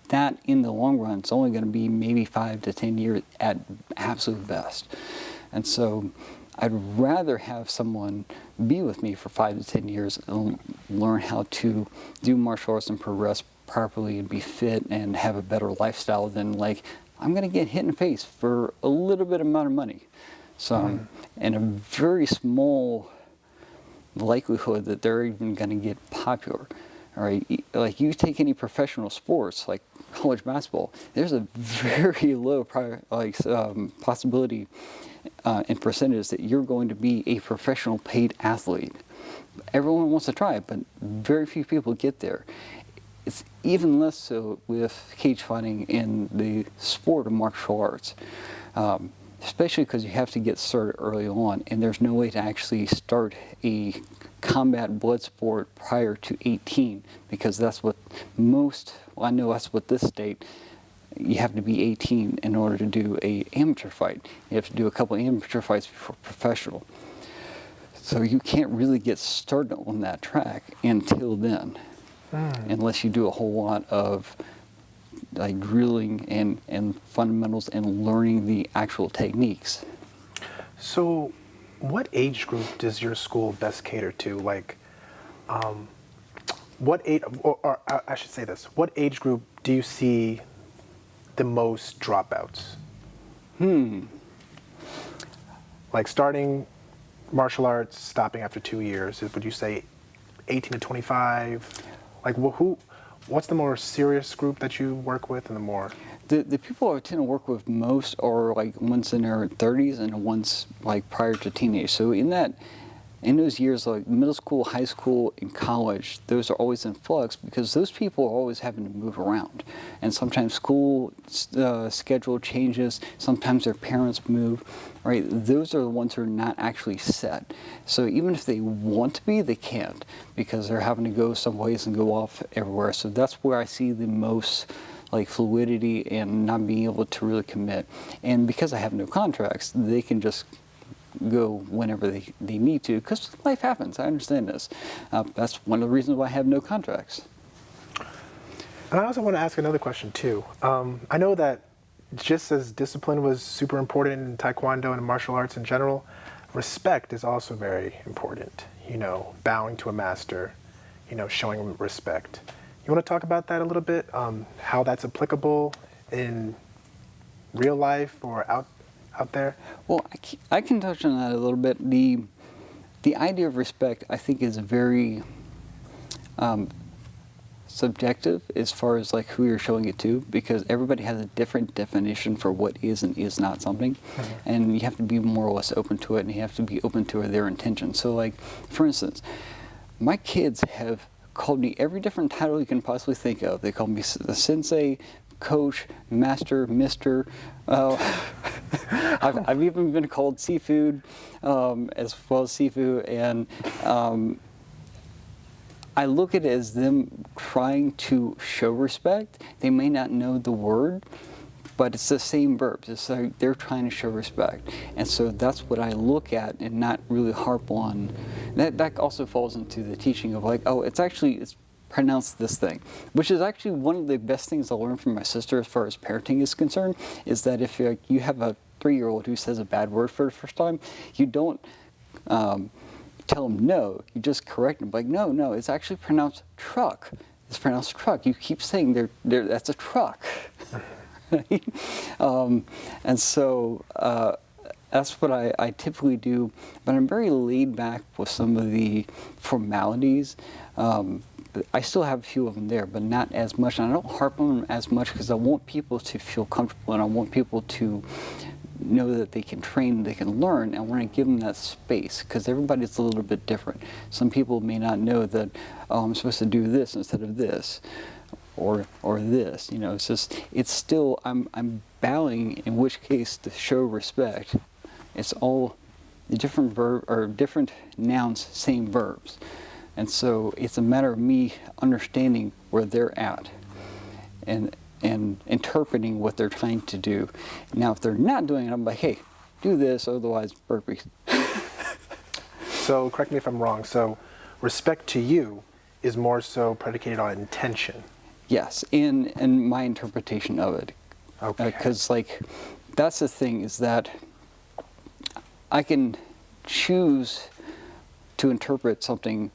that, in the long run, it's only going to be maybe 5 to 10 years at absolute best. And so I'd rather have someone be with me for 5 to 10 years and learn how to do martial arts and progress properly and be fit and have a better lifestyle than like, I'm going to get hit in the face for a little bit amount of money. So, and a very small likelihood that they're even going to get popular. All right, like you take any professional sports, like college basketball, there's a very low possibility in percentage that you're going to be a professional paid athlete. Everyone wants to try it, but very few people get there. It's even less so with cage fighting in the sport of martial arts. Especially because you have to get started early on, and there's no way to actually start a combat blood sport prior to 18, because that's what I know that's what this state, you have to be 18 in order to do a amateur fight. You have to do a couple of amateur fights before professional. So you can't really get started on that track until then, unless you do a whole lot of like drilling and fundamentals and learning the actual techniques. So what age group does your school best cater to? Like, what age, or I should say this, what age group do you see the most dropouts? Like starting martial arts, stopping after 2 years, would you say 18 to 25? Like, what's the more serious group that you work with and the more? The people I tend to work with most are like ones in their 30s and ones like prior to teenage. So in those years, like middle school, high school, and college, those are always in flux because those people are always having to move around. And sometimes school schedule changes, sometimes their parents move, right? Those are the ones who are not actually set. So even if they want to be, they can't because they're having to go some ways and go off everywhere. So that's where I see the most like fluidity and not being able to really commit. And because I have no contracts, they can just go whenever they need to, because life happens. I understand this. That's one of the reasons why I have no contracts. And I also want to ask another question too. I know that just as discipline was super important in Taekwondo and martial arts in general, respect is also very important. You know, bowing to a master, you know, showing him respect. You want to talk about that a little bit? How that's applicable in real life or out there? Well, I can touch on that a little bit. The idea of respect, I think, is very subjective as far as like who you're showing it to, because everybody has a different definition for what is and is not something, and you have to be more or less open to it, and you have to be open to their intentions. So, like, for instance, my kids have called me every different title you can possibly think of. They call me the sensei, coach, master, mister. I've even been called seafood, as well as Sifu, and I look at it as them trying to show respect. They may not know the word, but it's the same verbs. It's like they're trying to show respect. And so that's what I look at and not really harp on. That also falls into the teaching of like, oh, it's pronounced this thing, which is actually one of the best things I learned from my sister as far as parenting is concerned, is that if you have a 3-year-old who says a bad word for the first time, you don't tell them no, you just correct them, like, no, it's actually pronounced truck. It's pronounced truck. You keep saying that's a truck. And so that's what I typically do, but I'm very laid back with some of the formalities. I still have a few of them there, but not as much. And I don't harp on them as much because I want people to feel comfortable, and I want people to know that they can train, they can learn, and I want to give them that space because everybody's a little bit different. Some people may not know that, oh, I'm supposed to do this instead of this, or this. You know, it's still I'm bowing, in which case to show respect. It's all the different verb or different nouns, same verbs. And so it's a matter of me understanding where they're at and interpreting what they're trying to do. Now, if they're not doing it, I'm like, hey, do this, otherwise burpees. So correct me if I'm wrong. So respect to you is more so predicated on intention. Yes, and my interpretation of it. Okay. Because like, that's the thing, is that I can choose to interpret something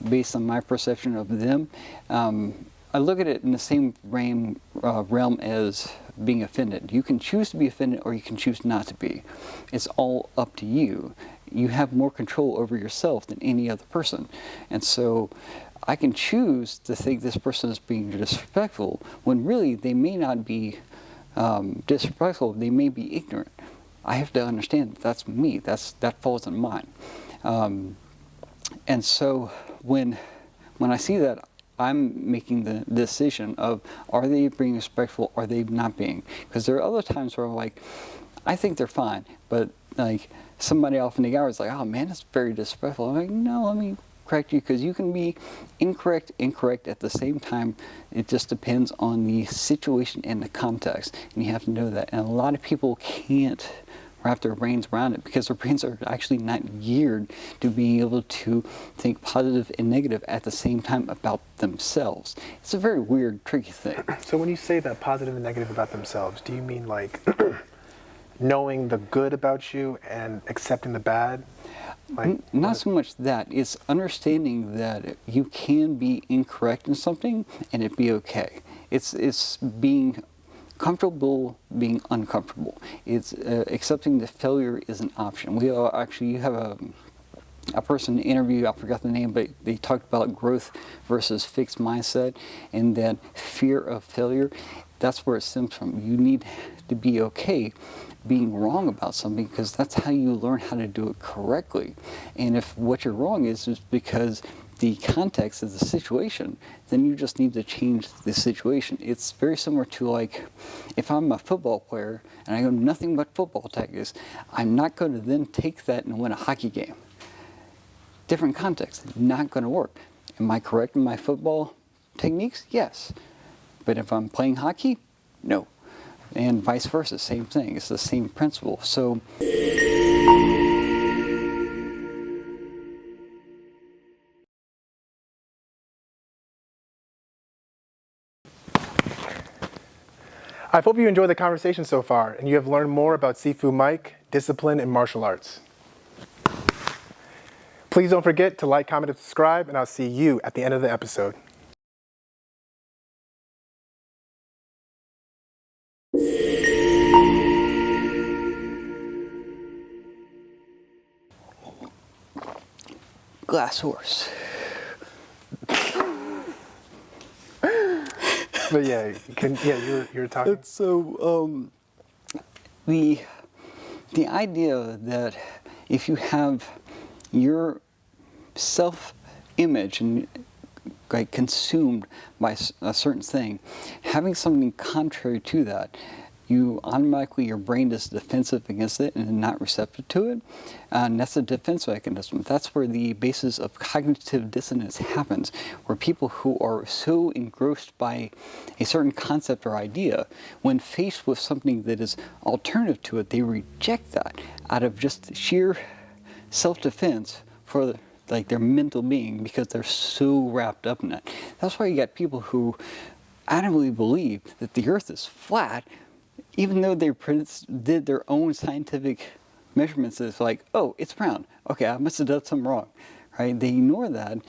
based on my perception of them. I look at it in the same realm as being offended. You can choose to be offended or you can choose not to be. It's all up to you. You have more control over yourself than any other person. And so I can choose to think this person is being disrespectful when really they may not be disrespectful, they may be ignorant. I have to understand that that's me, that falls on mine. And so when I see that, I'm making the decision of, are they being respectful, are they not being? Because there are other times where I'm like, I think they're fine, but like somebody off in the gallery is like, oh man, that's very disrespectful. I'm like, no, let me correct you, because you can be incorrect at the same time. It just depends on the situation and the context, and you have to know that. And a lot of people can't wrap their brains around it because their brains are actually not geared to being able to think positive and negative at the same time about themselves. It's a very weird, tricky thing. So when you say that positive and negative about themselves, do you mean like knowing the good about you and accepting the bad? Like, not so much that. It's understanding that you can be incorrect in something and it be okay. It's being comfortable being uncomfortable. It's accepting that failure is an option. We are actually, you have a person interview, I forgot the name, but they talked about growth versus fixed mindset, and that fear of failure, that's where it stems from. You need to be okay being wrong about something, because that's how you learn how to do it correctly. And if what you're wrong is because the context of the situation, then you just need to change the situation. It's very similar to, like, if I'm a football player and I know nothing but football tactics, I'm not going to then take that and win a hockey game. Different context, not going to work. Am I correct in my football techniques? Yes. But if I'm playing hockey, no. And vice versa, same thing. It's the same principle. So I hope you enjoyed the conversation so far and you have learned more about Sifu Mike, discipline, and martial arts. Please don't forget to like, comment, and subscribe, and I'll see you at the end of the episode. glass horse. But yeah, you're talking. So the idea that if you have your self-image and like consumed by a certain thing, having something contrary to that, you automatically, your brain is defensive against it and not receptive to it. And that's a defense mechanism. That's where the basis of cognitive dissonance happens, where people who are so engrossed by a certain concept or idea, when faced with something that is alternative to it, they reject that out of just sheer self-defense for like their mental being, because they're so wrapped up in it. That's why you got people who adamantly believe that the earth is flat, even though they did their own scientific measurements. It's like, oh, it's round. Okay, I must have done something wrong, right? They ignore that,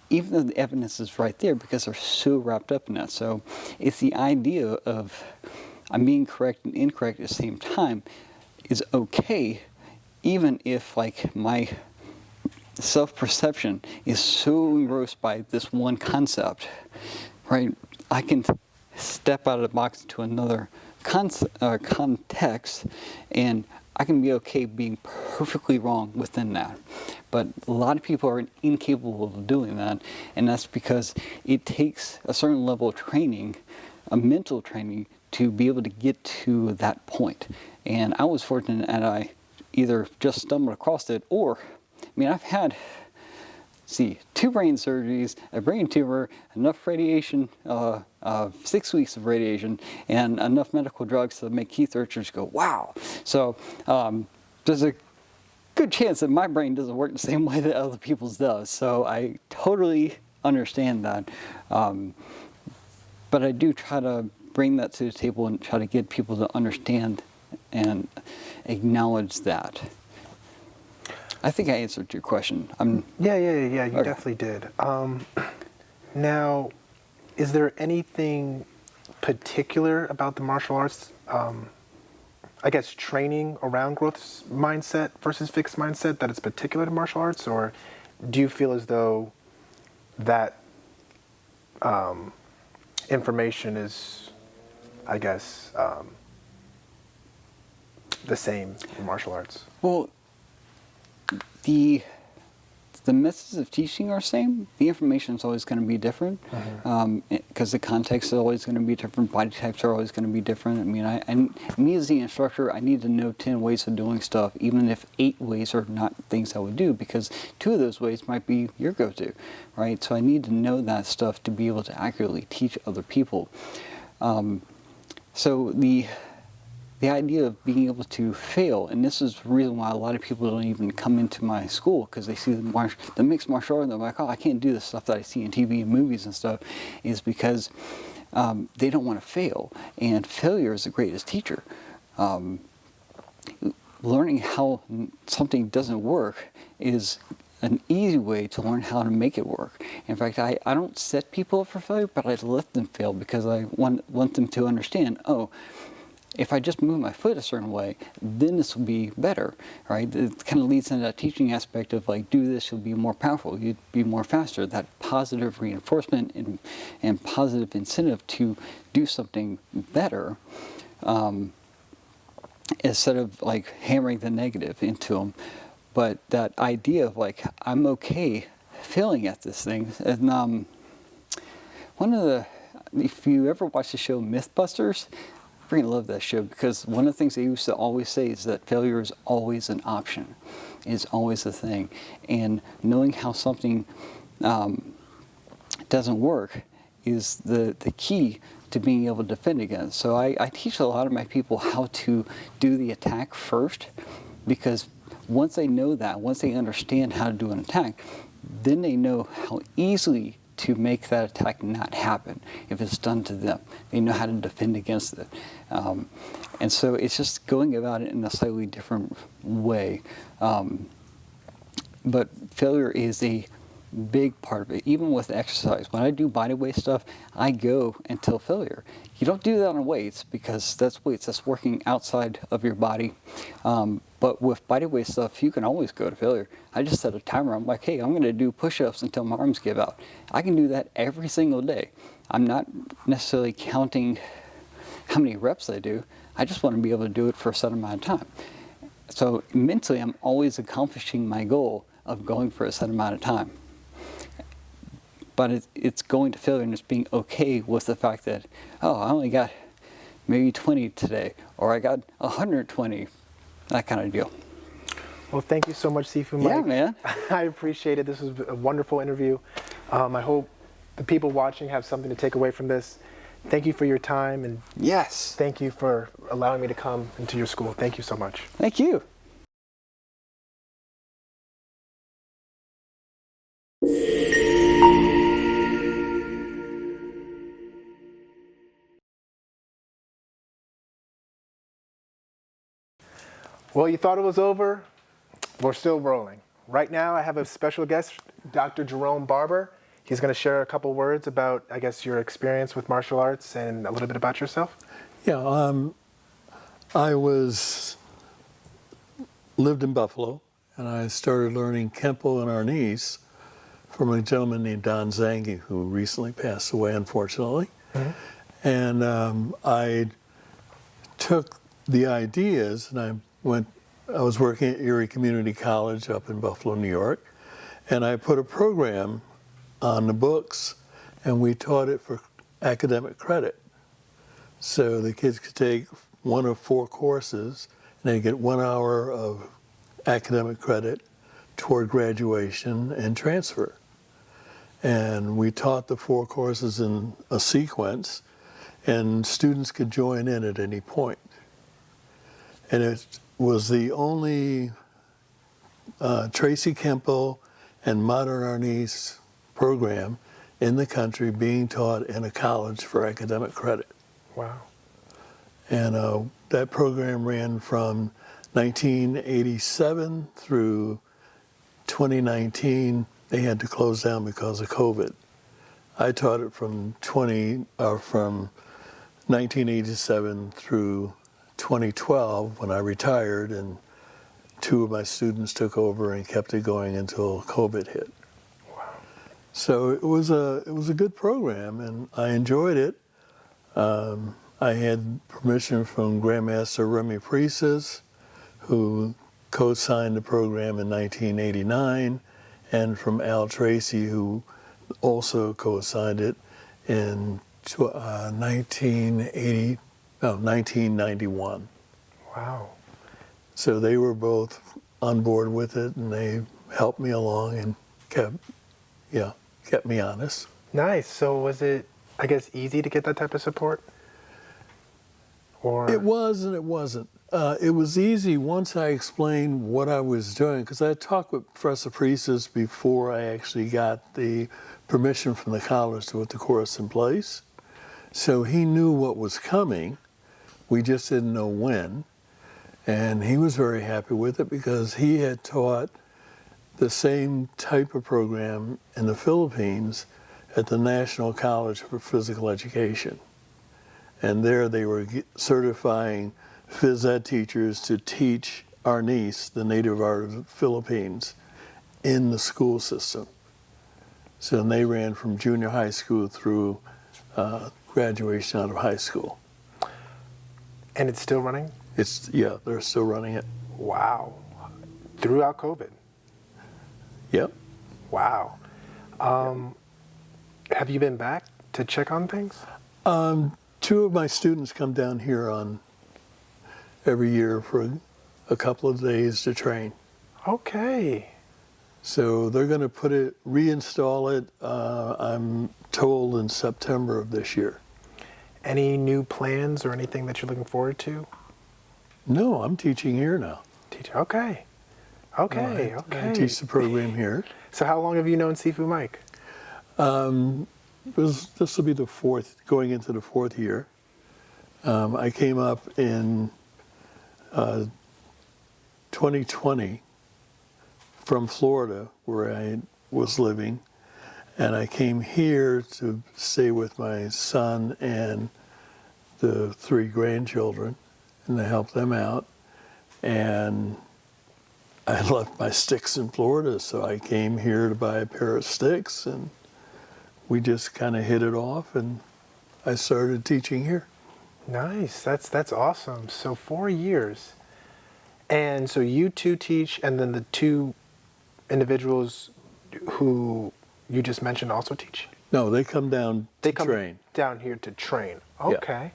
even though the evidence is right there, because they're so wrapped up in that. So it's the idea of I'm being correct and incorrect at the same time is okay, even if like my self-perception is so engrossed by this one concept, right? I can step out of the box into another context, and I can be okay being perfectly wrong within that. But a lot of people are incapable of doing that, and that's because it takes a certain level of training, a mental training, to be able to get to that point. And I was fortunate that I either just stumbled across it, or, I mean, I've had, two brain surgeries, a brain tumor, enough radiation, 6 weeks of radiation, and enough medical drugs to make Keith Urchers go, wow. So there's a good chance that my brain doesn't work the same way that other people's does. So I totally understand that. But I do try to bring that to the table and try to get people to understand and acknowledge that. I think I answered your question. Yeah, you okay. definitely did. Now, is there anything particular about the martial arts, I guess, training around growth mindset versus fixed mindset that is particular to martial arts? Or do you feel as though that information is, I guess, the same in martial arts? Well, the methods of teaching are same. The information is always going to be different, because the context is always going to be different. Body types are always going to be different. I mean, me as the instructor, I need to know 10 ways of doing stuff, even if 8 ways are not things I would do, because 2 of those ways might be your go-to, right? So I need to know that stuff to be able to accurately teach other people. So the idea of being able to fail, and this is the reason why a lot of people don't even come into my school, because they see the mixed martial art and they're like, oh, I can't do the stuff that I see in TV and movies and stuff, is because they don't want to fail, and failure is the greatest teacher. learning how something doesn't work is an easy way to learn how to make it work. In fact, I don't set people up for failure, but I let them fail because I want them to understand, oh, if I just move my foot a certain way, then this will be better, right? It kind of leads into that teaching aspect of like, do this, you'll be more powerful, you'll be more faster. That positive reinforcement and positive incentive to do something better, instead of like hammering the negative into them. But that idea of like, I'm okay failing at this thing. And if you ever watch the show Mythbusters, I freaking love that show because one of the things they used to always say is that failure is always an option, is always a thing. And knowing how something doesn't work is the key to being able to defend against. So I teach a lot of my people how to do the attack first, because once they know that, once they understand how to do an attack, then they know how easily to make that attack not happen if it's done to them. They know how to defend against it. And so it's just going about it in a slightly different way. But failure is a big part of it, even with exercise. When I do bodyweight stuff, I go until failure. You don't do that on weights because that's weights, that's working outside of your body. But with bodyweight stuff, you can always go to failure. I just set a timer. I'm like, hey, I'm going to do push-ups until my arms give out. I can do that every single day. I'm not necessarily counting how many reps I do. I just want to be able to do it for a certain amount of time. So mentally, I'm always accomplishing my goal of going for a set amount of time. But it's going to failure and it's being okay with the fact that, oh, I only got maybe 20 today, or I got 120, that kind of deal. Well, thank you so much, Sifu Mike. Yeah, man. I appreciate it. This was a wonderful interview. I hope the people watching have something to take away from this. Thank you for your time, and yes, thank you for allowing me to come into your school. Thank you so much. Thank you. Well, you thought it was over? We're still rolling. Right now, I have a special guest, Dr. Jerome Barber. He's going to share a couple words about, I guess, your experience with martial arts and a little bit about yourself. Yeah, I lived in Buffalo, and I started learning Kempo and Arnis from a gentleman named Don Zangi, who recently passed away, unfortunately. Mm-hmm. And I took the ideas, and I was working at Erie Community College up in Buffalo, New York, and I put a program on the books, and we taught it for academic credit. So the kids could take one of 4 courses, and they get 1 hour of academic credit toward graduation and transfer. And we taught the 4 courses in a sequence, and students could join in at any point. And it was the only Tracy Kempo and Modern Arnis program in the country being taught in a college for academic credit. Wow. And that program ran from 1987 through 2019. They had to close down because of COVID. I taught it from 1987 through 2012 when I retired, and 2 of my students took over and kept it going until COVID hit. Wow. So it was a good program, and I enjoyed it. I had permission from Grandmaster Remy Priestess, who co-signed the program in 1989, and from Al Tracy, who also co-signed it in 1991. Wow. So they were both on board with it, and they helped me along and kept me honest. Nice. So was it, I guess, easy to get that type of support? Or? It was and it wasn't. It was easy once I explained what I was doing, because I talked with Professor Priestess before I actually got the permission from the college to put the course in place. So he knew what was coming. We just didn't know when. And he was very happy with it because he had taught the same type of program in the Philippines at the National College for Physical Education. And there they were certifying phys ed teachers to teach Arnis, the native art of the Philippines, in the school system. So they ran from junior high school through graduation out of high school. And it's still running? Yeah, they're still running it. Wow. Throughout COVID? Yep. Wow. Have you been back to check on things? Two of my students come down here on every year for a couple of days to train. Okay. So they're going to reinstall it, I'm told, in September of this year. Any new plans or anything that you're looking forward to? No, I'm teaching here now. Okay. Okay, I okay. teach the program here. So how long have you known Sifu Mike? This will be going into the fourth year. I came up in 2020 from Florida, where I was living, and I came here to stay with my son and the 3 grandchildren and to help them out. And I left my sticks in Florida, so I came here to buy a pair of sticks, and we just kind of hit it off, and I started teaching here. Nice, that's awesome. So 4 years. And so you two teach, and then the 2 individuals who you just mentioned also teach? No, they come down to train. Down here to train. Okay. Yeah.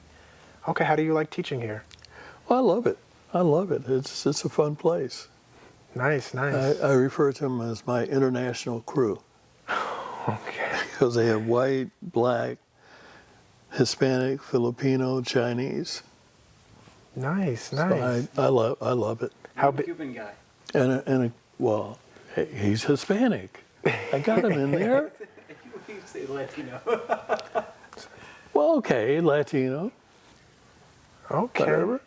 Okay, how do you like teaching here? Well, I love it. I love it. It's a fun place. Nice, nice. I refer to them as my international crew. Okay. Because they have white, black, Hispanic, Filipino, Chinese. Nice, nice. So I love it. How big? Cuban guy. Well, he's Hispanic. I got him in there. You say Latino. Well, okay, Latino. Okay. Whatever.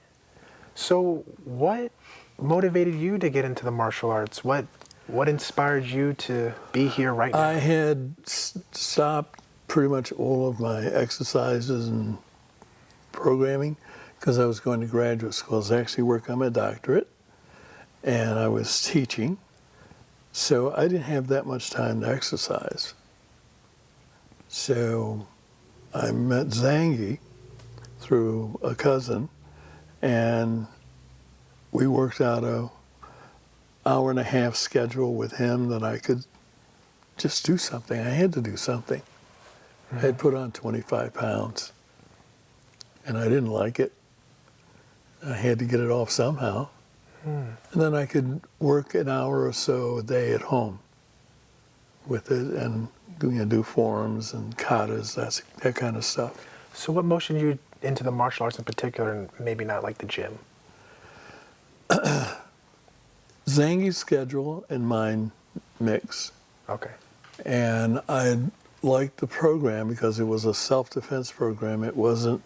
So what motivated you to get into the martial arts? What inspired you to be here right now? I had stopped pretty much all of my exercises and programming because I was going to graduate school. I was actually working on my doctorate, and I was teaching, so I didn't have that much time to exercise. So I met Zangi through a cousin, and we worked out a hour-and-a-half schedule with him that I could just do something. I had to do something. I had put on 25 pounds, and I didn't like it. I had to get it off somehow. And then I could work an hour or so a day at home with it and do forms and katas, that kind of stuff. So what motioned you into the martial arts in particular, and maybe not like the gym? Zangi's schedule and mine mix. Okay. And I liked the program because it was a self-defense program. It wasn't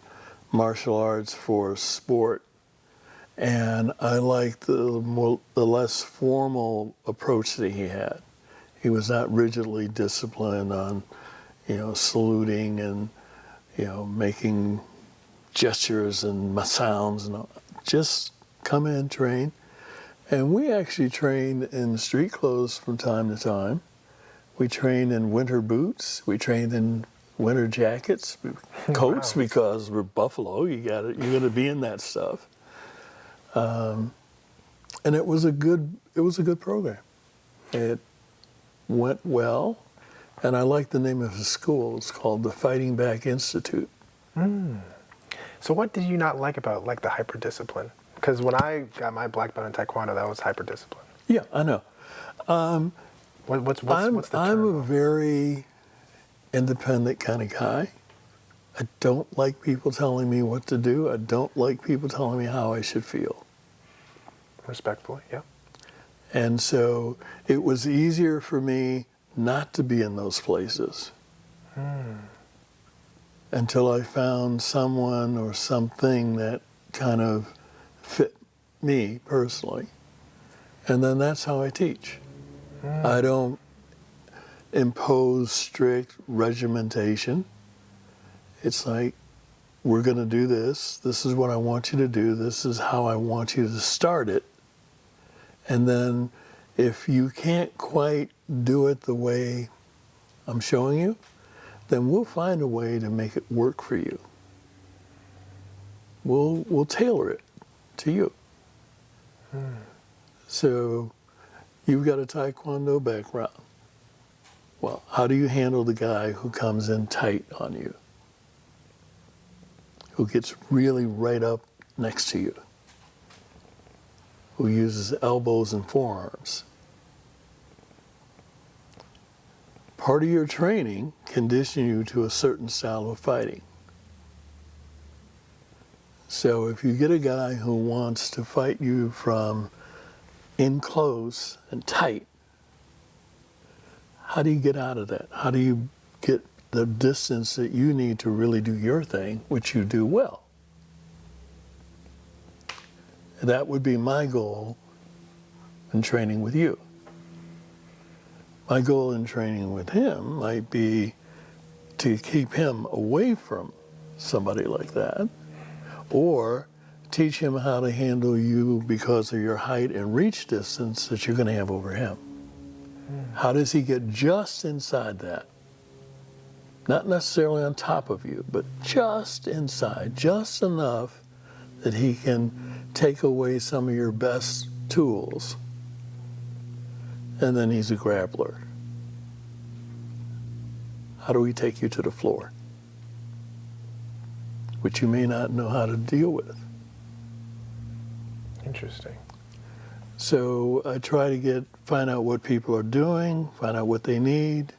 martial arts for sport. And I liked the less formal approach that he had. He was not rigidly disciplined on, saluting and, making gestures and sounds and all. Just come in, train. And we actually trained in street clothes from time to time. We trained in winter boots. We trained in winter jackets, coats, wow. Because we're Buffalo. You're going to be in that stuff. And it was a good program. It went well, and I like the name of his school. It's called the Fighting Back Institute. So what did you not like about the hyper-discipline? Because when I got my black belt in Taekwondo, that was hyper-discipline. Yeah, I know. What's the term? I'm a very independent kind of guy. I don't like people telling me what to do. I don't like people telling me how I should feel. Respectfully, yeah. And so it was easier for me not to be in those places until I found someone or something that kind of fit me personally. And then that's how I teach. I don't impose strict regimentation. It's like, we're going to do this. This is what I want you to do. This is how I want you to start it. And then if you can't quite do it the way I'm showing you, then we'll find a way to make it work for you. We'll tailor it to you. So you've got a Taekwondo background. Well, how do you handle the guy who comes in tight on you? Who gets really right up next to you? Who uses elbows and forearms? Part of your training conditions you to a certain style of fighting. So if you get a guy who wants to fight you from in close and tight, how do you get out of that? How do you get the distance that you need to really do your thing, which you do well? That would be my goal in training with you. My goal in training with him might be to keep him away from somebody like that, or teach him how to handle you because of your height and reach distance that you're going to have over him. How does he get just inside that? Not necessarily on top of you, but just inside, just enough that he can take away some of your best tools. And then he's a grappler. How do we take you to the floor? Which you may not know how to deal with. Interesting. So I try to find out what people are doing, find out what they need,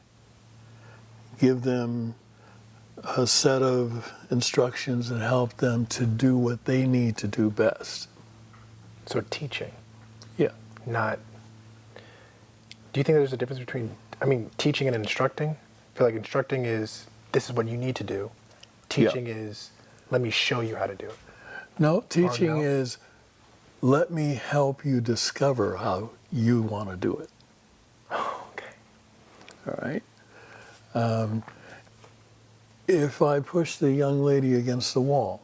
give them a set of instructions that help them to do what they need to do best. So teaching. Yeah. Not. Do you think there's a difference between, teaching and instructing? I feel like instructing is, this is what you need to do. Teaching is, let me show you how to do it. No, teaching is, let me help you discover how you want to do it. Oh, okay. All right. If I push the young lady against the wall,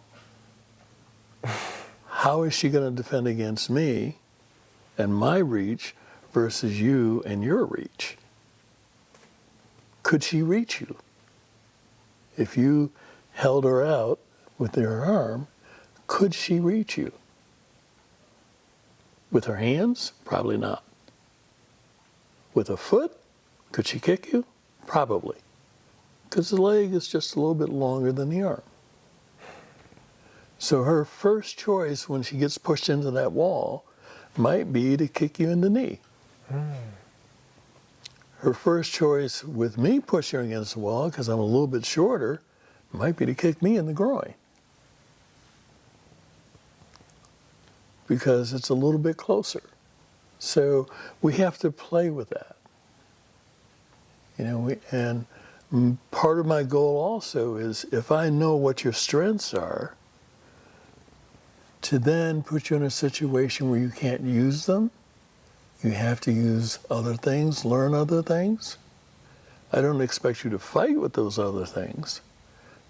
how is she going to defend against me and my reach versus you and your reach? Could she reach you? If you held her out with your arm, could she reach you? With her hands? Probably not. With a foot? Could she kick you? Probably. Because the leg is just a little bit longer than the arm. So her first choice when she gets pushed into that wall might be to kick you in the knee. Her first choice with me pushing her against the wall, because I'm a little bit shorter, might be to kick me in the groin. Because it's a little bit closer. So we have to play with that. And part of my goal also is, if I know what your strengths are, to then put you in a situation where you can't use them. You have to use other things, learn other things. I don't expect you to fight with those other things,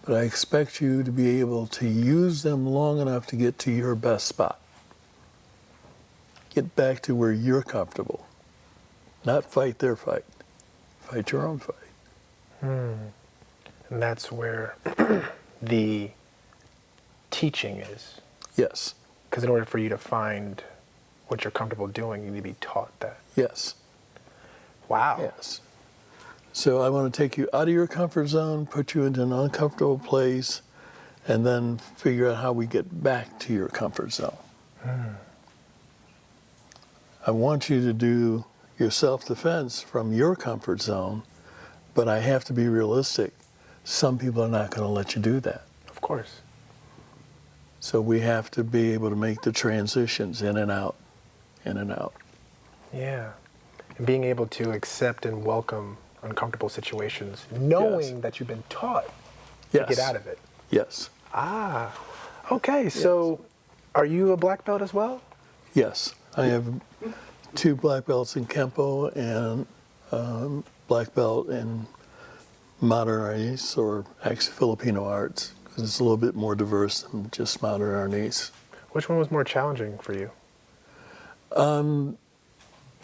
but I expect you to be able to use them long enough to get to your best spot. Get back to where you're comfortable. Not fight their fight. Fight your own fight. And that's where the teaching is. Yes. Because in order for you to find what you're comfortable doing, you need to be taught that. Yes. Wow. Yes. So I want to take you out of your comfort zone, put you into an uncomfortable place, and then figure out how we get back to your comfort zone. I want you to do your self-defense from your comfort zone, but I have to be realistic. Some people are not going to let you do that. Of course. So we have to be able to make the transitions in and out, in and out. Yeah. And being able to accept and welcome uncomfortable situations, knowing that you've been taught to get out of it. Yes. Ah, okay. So are you a black belt as well? Yes, I have 2 black belts in Kempo and black belt in modern Arnis, or actually Filipino arts, because it's a little bit more diverse than just modern Arnis. Which one was more challenging for you?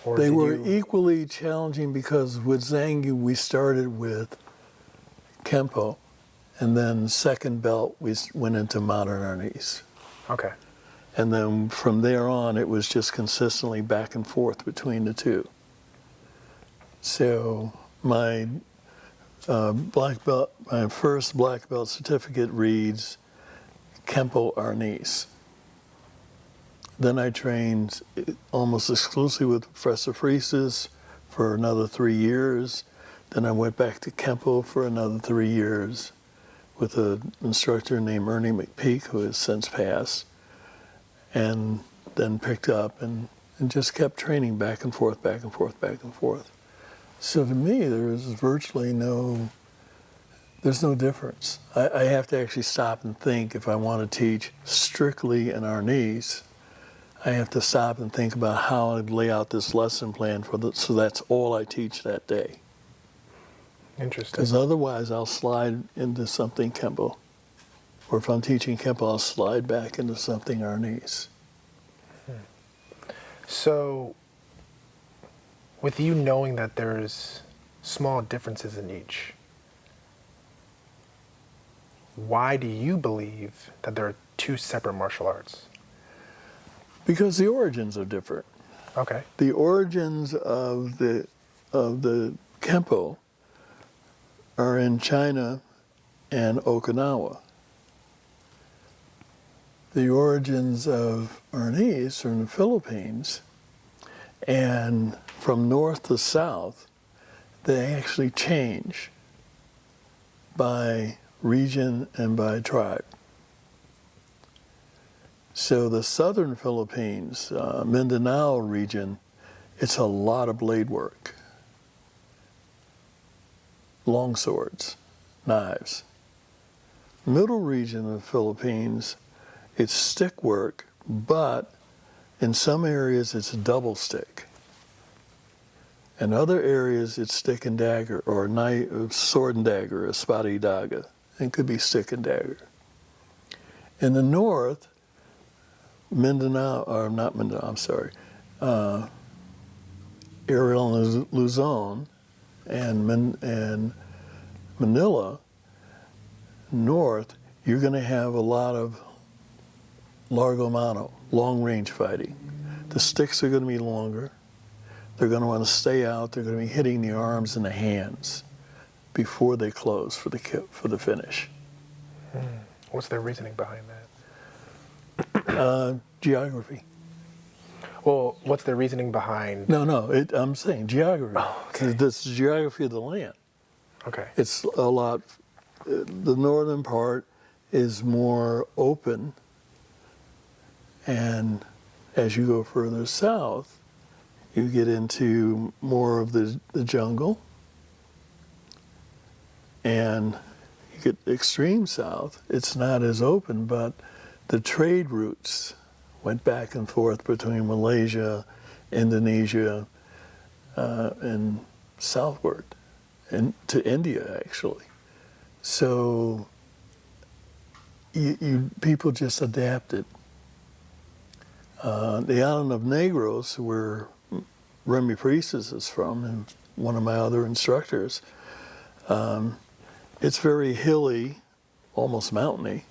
Or They did were you- equally challenging because with Zangi we started with Kempo, and then second belt we went into modern Arnis. Okay. And then from there on it was just consistently back and forth between the two. So my black belt, my first black belt certificate reads Kenpo-Arnis. Then I trained almost exclusively with Professor Fries's for another 3 years. Then I went back to Kempo for another 3 years with an instructor named Ernie McPeak, who has since passed, and then picked up and just kept training back and forth, back and forth, back and forth. So to me, there's no difference. I have to actually stop and think if I want to teach strictly in Arnis. I have to stop and think about how I'd lay out this lesson plan so that's all I teach that day. Interesting. Because otherwise I'll slide into something Kempo. Or if I'm teaching Kempo, I'll slide back into something Arnis. So, with you knowing that there's small differences in each, why do you believe that there are 2 separate martial arts? Because the origins are different. Okay. The origins of the Kempo are in China and Okinawa. The origins of Arnis are in the Philippines, and from north to south, they actually change by region and by tribe. So the southern Philippines, Mindanao region, it's a lot of blade work. Long swords, knives. Middle region of the Philippines, it's stick work, but in some areas it's double stick. In other areas it's stick and dagger, or knife, sword and dagger, espada y daga. It could be stick and dagger. In the north, Mindanao, or not Mindanao, I'm sorry, Ariel and Luzon and Manila, north, you're going to have a lot of largo mano, long range fighting. The sticks are going to be longer. They're going to want to stay out. They're going to be hitting the arms and the hands before they close for the finish. What's their reasoning behind that? Geography. Well, what's their reasoning behind? No, I'm saying geography. Oh, okay. This is geography of the land. Okay. It's a lot, the northern part is more open, and as you go further south, you get into more of the jungle, and you get extreme south. It's not as open, but the trade routes went back and forth between Malaysia, Indonesia, and southward, and to India actually. So people just adapted. The island of Negros, where Remy Priestes is from, and one of my other instructors, it's very hilly, almost mountainy,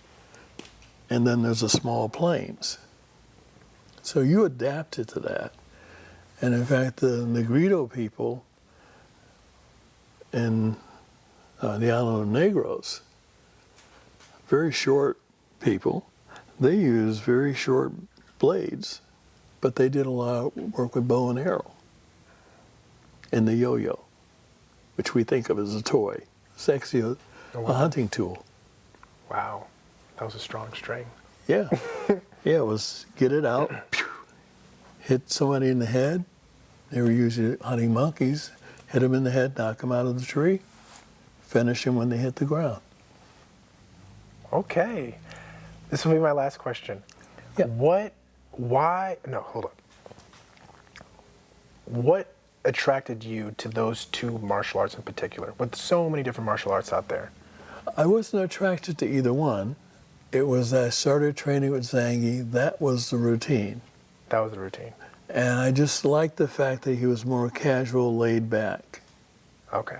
and then there's a small plains. So you adapted to that. And in fact, the Negrito people in the island of Negros, very short people, they use very short blades, but they did a lot of work with bow and arrow and the yo-yo, which we think of as a toy. It's actually a hunting tool. Wow, that was a strong string. Yeah. Yeah, it was get it out, pew, hit somebody in the head. They were usually hunting monkeys, hit them in the head, knock them out of the tree, finish them when they hit the ground. Okay. This will be my last question. Yeah. What why, no, hold on. What attracted you to those two martial arts in particular, with so many different martial arts out there? I wasn't attracted to either one. It was that I started training with Zangi. That was the routine. That was the routine. And I just liked the fact that he was more casual, laid back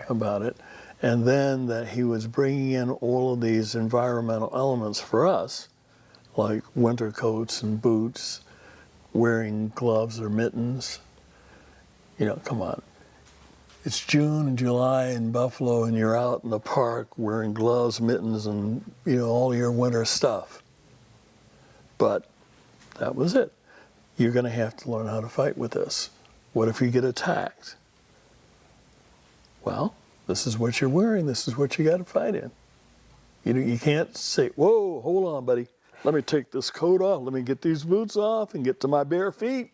about it. And then that he was bringing in all of these environmental elements for us, like winter coats and boots, wearing gloves or mittens. You know, come on. It's June and July in Buffalo and you're out in the park wearing gloves, mittens, and, you know, all your winter stuff. But that was it. You're going to have to learn how to fight with this. What if you get attacked? Well, this is what you're wearing. This is what you got to fight in. You can't say, whoa, hold on, buddy. Let me take this coat off. Let me get these boots off and get to my bare feet.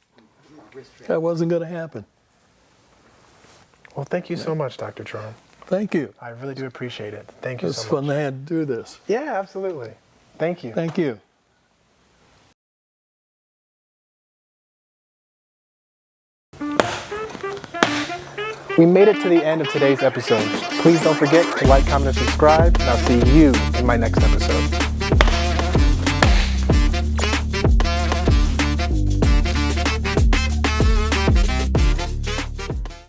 That wasn't going to happen. Well, thank you so much, Dr. Jerome. Thank you. I really do appreciate it. Thank you so much. It's fun to have to do this. Yeah, absolutely. Thank you. Thank you. We made it to the end of today's episode. Please don't forget to like, comment, and subscribe, and I'll see you in my next episode.